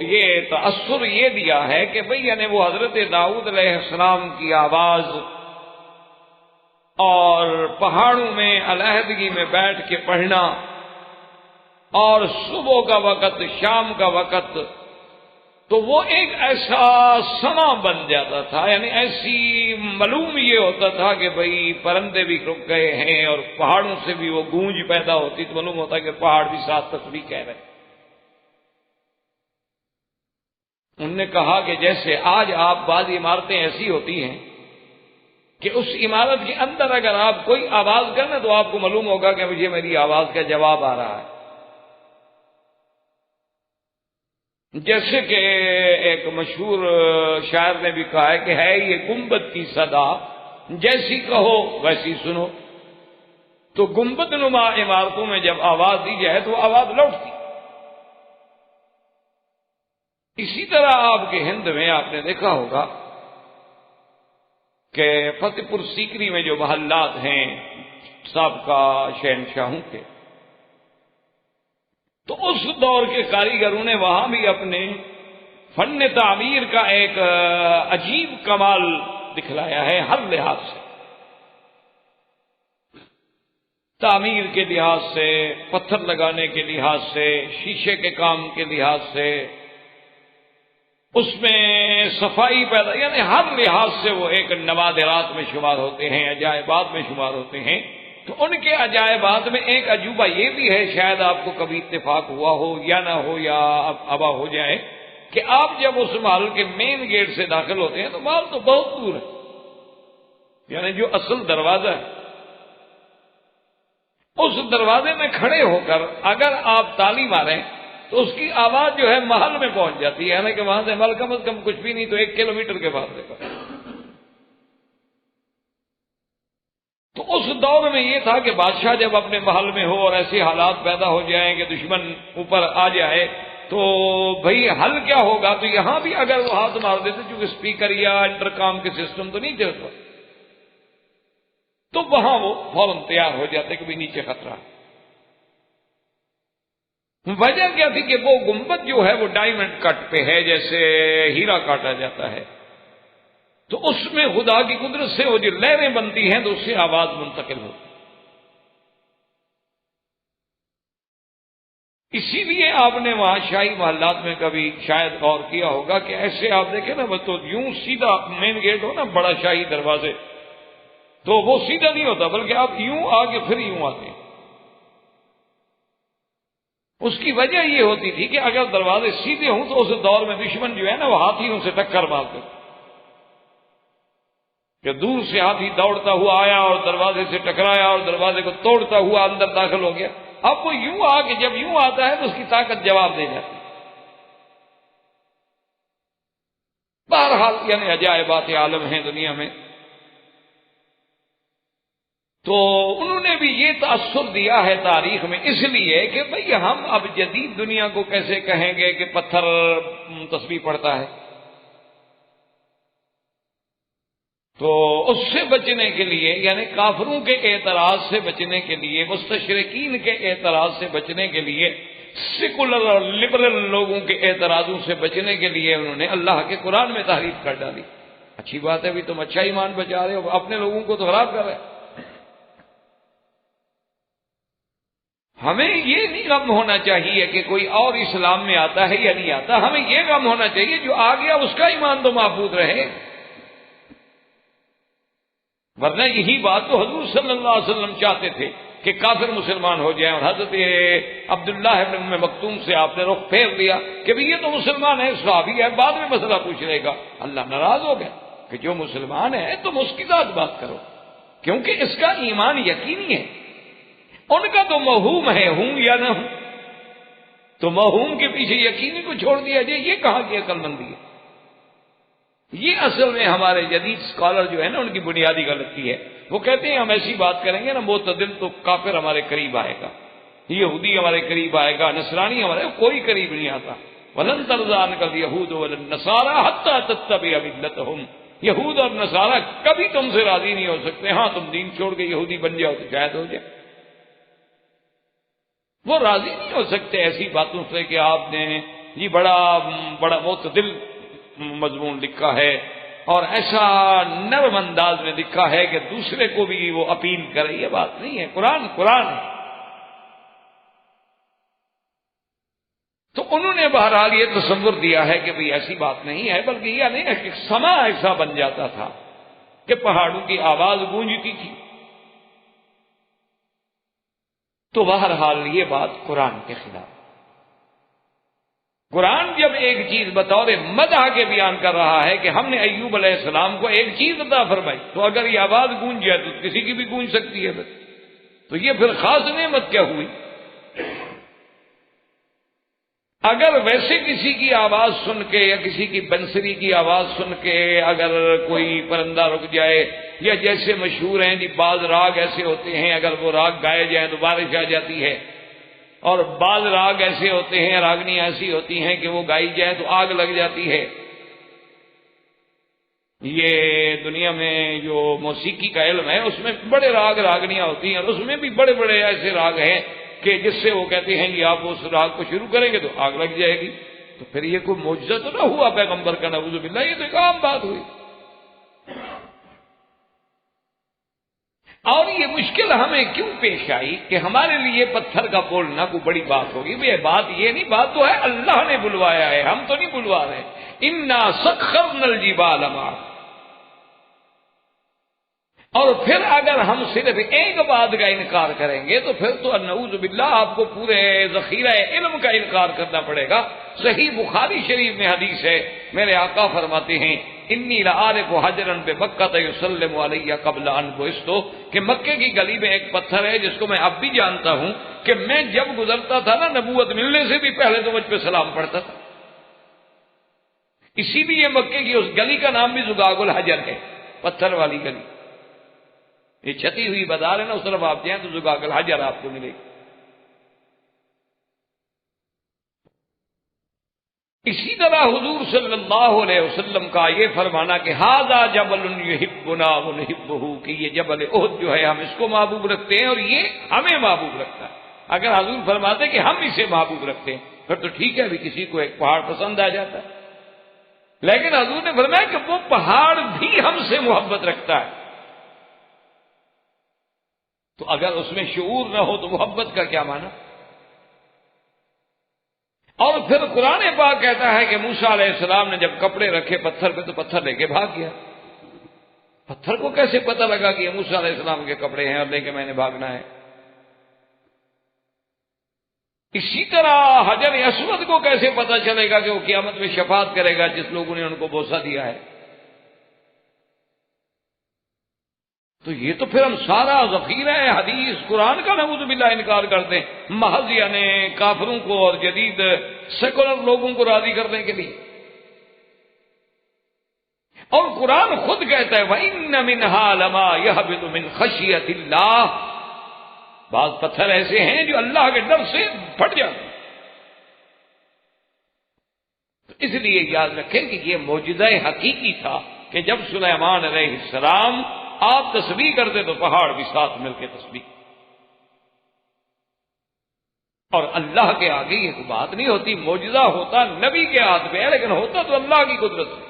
یہ تأثر یہ دیا ہے کہ بھئی یعنی وہ حضرت داؤد علیہ السلام کی آواز اور پہاڑوں میں علیحدگی میں بیٹھ کے پڑھنا، اور صبح کا وقت، شام کا وقت، تو وہ ایک ایسا سما بن جاتا تھا، یعنی ایسی معلوم یہ ہوتا تھا کہ بھئی پرندے بھی رک گئے ہیں، اور پہاڑوں سے بھی وہ گونج پیدا ہوتی، تو معلوم ہوتا کہ پہاڑ بھی ساتھ تسبیح کہہ رہے۔ انہوں نے کہا کہ جیسے آج آپ بعض عمارتیں ایسی ہوتی ہیں کہ اس عمارت کے اندر اگر آپ کوئی آواز کریں تو آپ کو معلوم ہوگا کہ مجھے میری آواز کا جواب آ رہا ہے۔ جیسے کہ ایک مشہور شاعر نے بھی کہا ہے کہ ہے یہ گنبد کی صدا، جیسی کہو ویسی سنو۔ تو گنبد نما عمارتوں میں جب آواز دی جائے تو آواز لوٹتی۔ اسی طرح آپ کے ہند میں آپ نے دیکھا ہوگا کہ فتح پور سیکری میں جو محلات ہیں سابقہ شہنشاہوں کے، تو اس دور کے کاریگروں نے وہاں بھی اپنے فن تعمیر کا ایک عجیب کمال دکھلایا ہے، ہر لحاظ سے، تعمیر کے لحاظ سے، پتھر لگانے کے لحاظ سے، شیشے کے کام کے لحاظ سے، اس میں صفائی پیدا، یعنی ہر لحاظ سے وہ ایک نوادرات میں شمار ہوتے ہیں، عجائبات میں شمار ہوتے ہیں۔ تو ان کے عجائبات میں ایک عجوبہ یہ بھی ہے، شاید آپ کو کبھی اتفاق ہوا ہو یا نہ ہو یا ابا ہو جائے، کہ آپ جب اس محل کے مین گیٹ سے داخل ہوتے ہیں تو محل تو بہت دور ہے، یعنی جو اصل دروازہ ہے اس دروازے میں کھڑے ہو کر اگر آپ تالی ماریں تو اس کی آواز جو ہے محل میں پہنچ جاتی ہے، یعنی کہ وہاں سے محل کم از کم کچھ بھی نہیں تو 1 کلومیٹر کے بعد دیکھا۔ تو اس دور میں یہ تھا کہ بادشاہ جب اپنے محل میں ہو اور ایسے حالات پیدا ہو جائیں کہ دشمن اوپر آ جائے تو بھئی حل کیا ہوگا، تو یہاں بھی اگر وہ ہاتھ مار دیتے، چونکہ اسپیکر یا انٹرکام کے سسٹم تو نہیں تھے اس وقت، تو وہاں وہ فوراً تیار ہو جاتے کہ بھی نیچے خطرہ ہے۔ وجہ کیا تھی کہ وہ گنبد جو ہے وہ ڈائمنڈ کٹ پہ ہے، جیسے ہیرا کاٹا جاتا ہے، تو اس میں خدا کی قدرت سے وہ جو لہریں بنتی ہیں تو اس سے آواز منتقل ہوتی۔ اسی لیے آپ نے وہاں شاہی محلات میں کبھی شاید غور کیا ہوگا کہ ایسے آپ دیکھیں نا، وہ تو یوں سیدھا مین گیٹ ہو نا، بڑا شاہی دروازے، تو وہ سیدھا نہیں ہوتا بلکہ آپ یوں آگے پھر یوں آتے ہیں۔ اس کی وجہ یہ ہوتی تھی کہ اگر دروازے سیدھے ہوں تو اس دور میں دشمن جو ہے نا وہ ہاتھیوں سے ٹکر مارتے، کہ دور سے ہاتھی دوڑتا ہوا آیا اور دروازے سے ٹکرایا اور دروازے کو توڑتا ہوا اندر داخل ہو گیا۔ اب وہ یوں آ کے جب یوں آتا ہے تو اس کی طاقت جواب دے جاتی۔ بہرحال یعنی عجائبات عالم ہیں دنیا میں. تو انہوں نے بھی یہ تاثر دیا ہے تاریخ میں، اس لیے کہ بھئی ہم اب جدید دنیا کو کیسے کہیں گے کہ پتھر تسبیح پڑھتا ہے. تو اس سے بچنے کے لیے، یعنی کافروں کے اعتراض سے بچنے کے لیے، مستشرقین کے اعتراض سے بچنے کے لیے، سیکولر اور لبرل لوگوں کے اعتراضوں سے بچنے کے لیے انہوں نے اللہ کے قرآن میں تحریف کر ڈالی. اچھی بات ہے، بھی تم اچھا ایمان بچا رہے ہو، اپنے لوگوں کو تو خراب کر رہے. ہمیں یہ نہیں غم ہونا چاہیے کہ کوئی اور اسلام میں آتا ہے یا نہیں آتا، ہمیں یہ غم ہونا چاہیے جو آ گیا اس کا ایمان تو محفوظ رہے. ورنہ یہی بات تو حضور صلی اللہ علیہ وسلم چاہتے تھے کہ کافر مسلمان ہو جائیں، اور حضرت عبداللہ ابن ام مکتوم سے آپ نے رخ پھیر دیا کہ بھی یہ تو مسلمان ہے، صحابی ہے، بعد میں مسئلہ پوچھ لے گا. اللہ ناراض ہو گیا کہ جو مسلمان ہے تم اس کے ساتھ بات کرو، کیونکہ اس کا ایمان یقینی ہے. ان کا تو موہوم ہے، ہوں یا نہ ہوں. تو موہوم کے پیچھے یقینی کو چھوڑ دیا جائے، یہ کہاں کی عقل مندی ہے؟ یہ اصل میں ہمارے جدید اسکالر جو ہے نا، ان کی بنیادی غلطی ہے. وہ کہتے ہیں ہم ایسی بات کریں گے نا معتدل تو کافر ہمارے قریب آئے گا، یہودی ہمارے قریب آئے گا، نصرانی ہمارے، کوئی قریب نہیں آتا. وَلَن تَرْضَىٰ عَنْكَ الْيَهُودُ وَلَا النَّصَارَىٰ حَتَّىٰ تَتَّبِعَ مِلَّتَهُمْ. یہود اور نصارہ کبھی تم سے راضی نہیں ہو سکتے. ہاں تم دین چھوڑ کے یہودی بن جاؤ تو شاید ہو جائے. وہ راضی نہیں ہو سکتے ایسی باتوں سے کہ آپ نے یہ بڑا معتدل مضمون لکھا ہے اور ایسا نرم انداز میں لکھا ہے کہ دوسرے کو بھی وہ اپیل کرے. یہ بات نہیں ہے. قرآن ہے. تو انہوں نے بہرحال یہ تصور دیا ہے کہ بھئی ایسی بات نہیں ہے، بلکہ یہ نہیں ہے کہ سما ایسا بن جاتا تھا کہ پہاڑوں کی آواز گونجتی تھی. تو بہرحال یہ بات قرآن کے خلاف. قرآن جب ایک چیز بطور مدح کے بیان کر رہا ہے کہ ہم نے ایوب علیہ السلام کو ایک چیز عطا فرمائی، تو اگر یہ آواز گونج جائے تو کسی کی بھی گونج سکتی ہے. تو یہ پھر خاص نعمت کیا ہوئی؟ اگر ویسے کسی کی آواز سن کے یا کسی کی بنسری کی آواز سن کے اگر کوئی پرندہ رک جائے، یا جیسے مشہور ہیں جی بعض راگ ایسے ہوتے ہیں اگر وہ راگ گائے جائیں تو بارش آ جاتی ہے، اور بعض راگ ایسے ہوتے ہیں، راگنی ایسی ہوتی ہیں کہ وہ گائی جائیں تو آگ لگ جاتی ہے. یہ دنیا میں جو موسیقی کا علم ہے اس میں بڑے راگ راگنیاں ہوتی ہیں، اور اس میں بھی بڑے بڑے ایسے راگ ہیں کہ جس سے وہ کہتے ہیں جی آپ اس راگ کو شروع کریں گے تو آگ لگ جائے گی. تو پھر یہ کوئی معجزہ تو نہ ہوا پیغمبر کا، نعوذ باللہ، یہ تو ایک عام بات ہوئی. اور یہ مشکل ہمیں کیوں پیش آئی کہ ہمارے لیے پتھر کا بولنا کوئی بڑی بات ہوگی؟ بھئی بات یہ نہیں، بات تو ہے اللہ نے بلوایا ہے، ہم تو نہیں بلوا رہے. انا سخرنا الجبال معه. اور پھر اگر ہم صرف ایک بات کا انکار کریں گے تو پھر تو نعوذ باللہ آپ کو پورے ذخیرہ علم کا انکار کرنا پڑے گا. صحیح بخاری شریف میں حدیث ہے، میرے آقا فرماتے ہیں انی لعارف حجرا بمکہ یسلم علی قبل ان بعثت، کہ مکے کی گلی میں ایک پتھر ہے جس کو میں اب بھی جانتا ہوں کہ میں جب گزرتا تھا نا نبوت ملنے سے بھی پہلے تو مجھ پہ سلام پڑھتا تھا. اسی لیے مکے کی اس گلی کا نام بھی زقاق الحجر ہے، پتھر والی گلی. یہ چھتی ہوئی بازار ہے نا، اس طرف آپ جائیں تو زقاق الحجر آپ کو ملے گی. اسی طرح حضور صلی اللہ علیہ وسلم کا یہ فرمانا کہ ھذا جبل یحبنا ونحبہ، کہ یہ جبل احد جو ہے ہم اس کو محبوب رکھتے ہیں اور یہ ہمیں محبوب رکھتا ہے. اگر حضور فرماتے کہ ہم اسے محبوب رکھتے ہیں پھر تو ٹھیک ہے، بھی کسی کو ایک پہاڑ پسند آ جاتا ہے. لیکن حضور نے فرمایا کہ وہ پہاڑ بھی ہم سے محبت رکھتا ہے. تو اگر اس میں شعور نہ ہو تو محبت کا کیا معنی؟ اور پھر قرآن پاک کہتا ہے کہ موسیٰ علیہ السلام نے جب کپڑے رکھے پتھر پہ تو پتھر لے کے بھاگ گیا. پتھر کو کیسے پتہ لگا کہ یہ موسیٰ علیہ السلام کے کپڑے ہیں اور لے کے میں نے بھاگنا ہے؟ اسی طرح حجر اسود کو کیسے پتہ چلے گا کہ وہ قیامت میں شفاعت کرے گا جس لوگوں نے ان کو بوسہ دیا ہے؟ تو یہ تو پھر ہم سارا ذخیرہ حدیث قرآن کا نعوذ باللہ انکار کرتے ہیں، محض یعنی کافروں کو اور جدید سیکولر لوگوں کو راضی کرنے کے لیے. اور قرآن خود کہتا ہے وَإِنَّ مِنْهَا لَمَا يَهْبِطُ مِنْ خَشْيَةِ اللَّهِ، بعض پتھر ایسے ہیں جو اللہ کے ڈر سے پھٹ جاتے ہیں۔ تو اس لیے یاد رکھیں کہ یہ معجزہ حقیقی تھا کہ جب سلیمان علیہ السلام آپ تسبیح کرتے تو پہاڑ بھی ساتھ مل کے تسبیح، اور اللہ کے آگے یہ بات نہیں ہوتی۔ معجزہ ہوتا نبی کے ہاتھ میں ہے لیکن ہوتا تو اللہ کی قدرت سے۔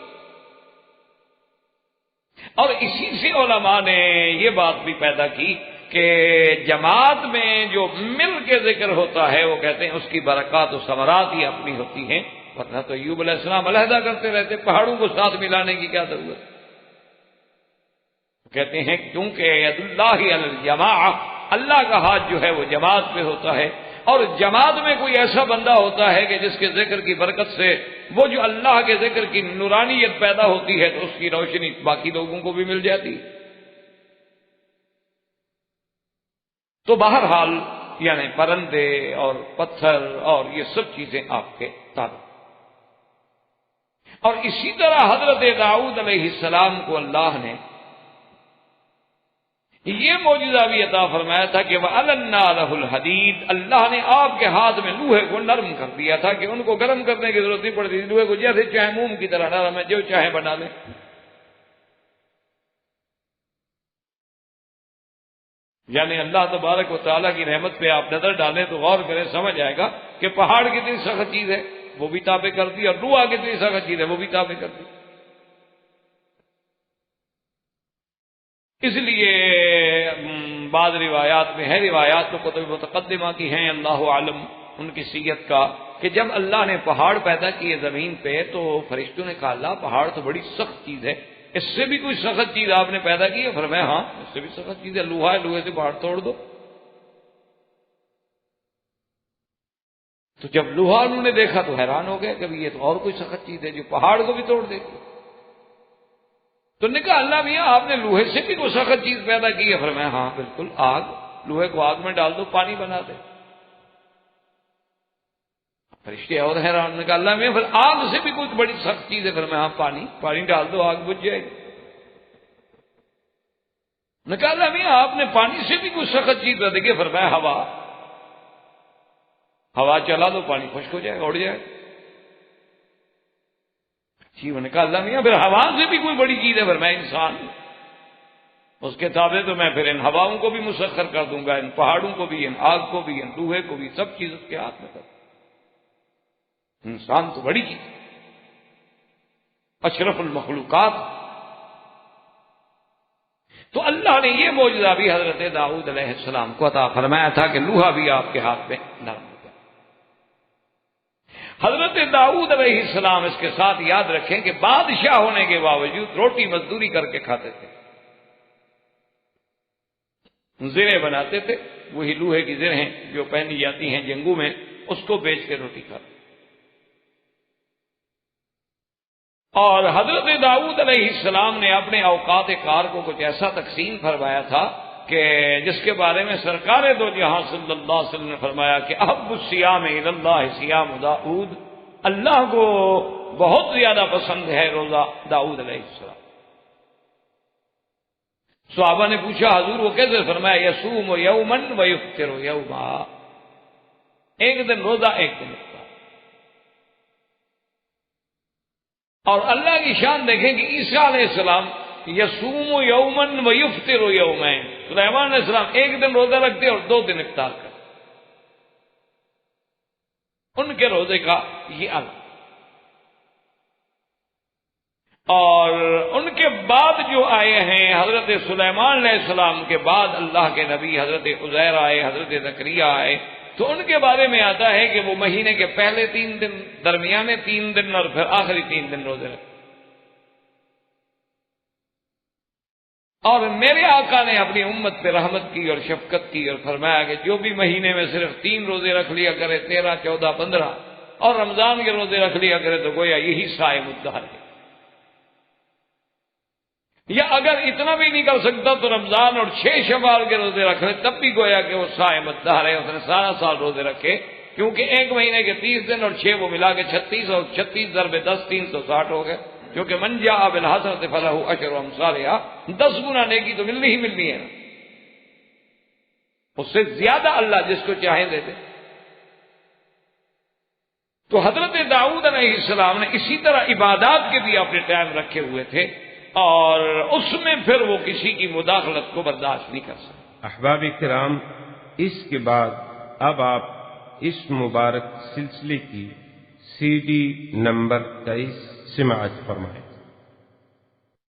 اور اسی سے علماء نے یہ بات بھی پیدا کی کہ جماعت میں جو مل کے ذکر ہوتا ہے وہ کہتے ہیں اس کی برکات و ثمرات ہی اپنی ہوتی ہیں، ورنہ تو ایوب علیہ السلام علیحدہ کرتے رہتے، پہاڑوں کو ساتھ ملانے کی کیا ضرورت؟ کہتے ہیں کیونکہ ید اللہ علی الجماع، اللہ کا ہاتھ جو ہے وہ جماعت پہ ہوتا ہے، اور جماعت میں کوئی ایسا بندہ ہوتا ہے کہ جس کے ذکر کی برکت سے وہ جو اللہ کے ذکر کی نورانیت پیدا ہوتی ہے تو اس کی روشنی باقی لوگوں کو بھی مل جاتی۔ تو بہرحال یعنی پرندے اور پتھر اور یہ سب چیزیں آپ کے تابع۔ اور اسی طرح حضرت داؤد علیہ السلام کو اللہ نے یہ معجزہ بھی عطا فرمایا تھا کہ وَأَلَنَّا لَهُ الْحَدِيدَ، اللہ نے آپ کے ہاتھ میں لوہے کو نرم کر دیا تھا کہ ان کو گرم کرنے کی ضرورت نہیں پڑتی، لوہے کو جیسے چاہے موم کی طرح نرم ہے، جو چاہے بنا لیں۔ یعنی اللہ تبارک و تعالیٰ کی رحمت پہ آپ نظر ڈالیں تو غور کریں، سمجھ آئے گا کہ پہاڑ کتنی سخت چیز ہے وہ بھی تابع کر دی، اور لوہا کتنی سخت چیز ہے وہ بھی تابع کر دی۔ اس لیے بعض روایات میں ہے، روایات تو کتب متقدمہ کی ہیں، اللہ عالم ان کی صیغت کا، کہ جب اللہ نے پہاڑ پیدا کیے زمین پہ تو فرشتوں نے کہا اللہ پہاڑ تو بڑی سخت چیز ہے، اس سے بھی کوئی سخت چیز آپ نے پیدا کی ہے؟ فرمایا ہاں اس سے بھی سخت چیز ہے، لوہا ہے، لوہے سے پہاڑ توڑ دو۔ تو جب لوہا انہوں نے دیکھا تو حیران ہو گئے، کبھی یہ تو اور کوئی سخت چیز ہے جو پہاڑ کو بھی توڑ دے گی۔ تو نے کہا اللہ میاں آپ نے لوہے سے بھی کوئی سخت چیز پیدا کی ہے؟ فرمایا ہاں بالکل، آگ، لوہے کو آگ میں ڈال دو پانی بنا دے۔ فرشتے اور حیران، نے کہا اللہ میاں پھر آگ سے بھی کوئی بڑی سخت چیز ہے؟ فرمایا ہاں پانی ڈال دو آگ بجھ جائے گی۔ نے کہا اللہ میاں آپ نے پانی سے بھی کوئی سخت چیز پیدا کی؟ فرمایا ہوا چلا دو پانی خشک ہو جائے گا، اڑ جائے گا۔ انہوں نے کہا اللہ میاں پھر ہوا سے بھی کوئی بڑی چیز ہے؟ فرمایا انسان، اس کے تابع تو میں پھر ان ہواؤں کو بھی مسخر کر دوں گا، ان پہاڑوں کو بھی، ان آگ کو بھی، ان لوہے کو بھی، سب چیز اس کے ہاتھ میں کر دوں۔ انسان تو بڑی چیز، اشرف المخلوقات۔ تو اللہ نے یہ معجزہ بھی حضرت داؤد علیہ السلام کو عطا فرمایا تھا کہ لوہا بھی آپ کے ہاتھ میں نرم ہو گیا۔ حضرت داؤد علیہ السلام اس کے ساتھ یاد رکھیں کہ بادشاہ ہونے کے باوجود روٹی مزدوری کر کے کھاتے تھے، زریں بناتے تھے، وہی لوہے کی زریں جو پہنی جاتی ہیں جنگوں میں، اس کو بیچ کے روٹی کھاتے۔ اور حضرت داؤد علیہ السلام نے اپنے اوقات کار کو کچھ ایسا تقسیم فرمایا تھا کہ جس کے بارے میں سرکار دو جہاں صلی اللہ علیہ وسلم نے فرمایا کہ احب الصیام الی اللہ صیام داؤد، اللہ کو بہت زیادہ پسند ہے روزہ داؤد علیہ السلام۔ صحابہ نے پوچھا حضور وہ کیسے؟ فرمایا یصوم یوما ویفطر یوما، ایک دن روزہ ایک دن افطار۔ اور اللہ کی شان دیکھیں کہ عیسیٰ علیہ السلام یصوم یوما ویفطر یومین، سلیمان علیہ السلام ایک دن روزہ رکھتے اور 2 دن افطار کرتے، ان کے روزے کا یہ الگ۔ اور ان کے بعد جو آئے ہیں حضرت سلیمان علیہ السلام کے بعد اللہ کے نبی حضرت عزیر آئے، حضرت زکریا آئے، تو ان کے بارے میں آتا ہے کہ وہ مہینے کے پہلے 3 دن، درمیانے 3 دن اور پھر آخری 3 دن روزے رکھتے۔ اور میرے آقا نے اپنی امت پہ رحمت کی اور شفقت کی اور فرمایا کہ جو بھی مہینے میں صرف 3 روزے رکھ لیا کرے، 13، 14، 15، اور رمضان کے روزے رکھ لیا کرے تو گویا یہی صائم الدہر ہے۔ یا اگر اتنا بھی نہیں کر سکتا تو رمضان اور 6 شوال کے روزے رکھ لے، تب بھی گویا کہ وہ صائم الدہر ہے، اس نے سارا سال روزے رکھے، کیونکہ ایک مہینے کے 30 دن اور 6 وہ ملا کے 36، اور 36 ضرب 10 360 ہو گئے۔ کیونکہ من جاء بالحسنۃ فلہ عشر امثالھا، 10 گنا نیکی تو ملنی ہی ملنی ہے نا، اس سے زیادہ اللہ جس کو چاہے دے دے۔ تو حضرت داؤد علیہ السلام نے اسی طرح عبادات کے بھی اپنے ٹائم رکھے ہوئے تھے، اور اس میں پھر وہ کسی کی مداخلت کو برداشت نہیں کر سکتے۔ احباب کرام، اس کے بعد اب آپ اس مبارک سلسلے کی CD نمبر 23 سماعت فرمائیں۔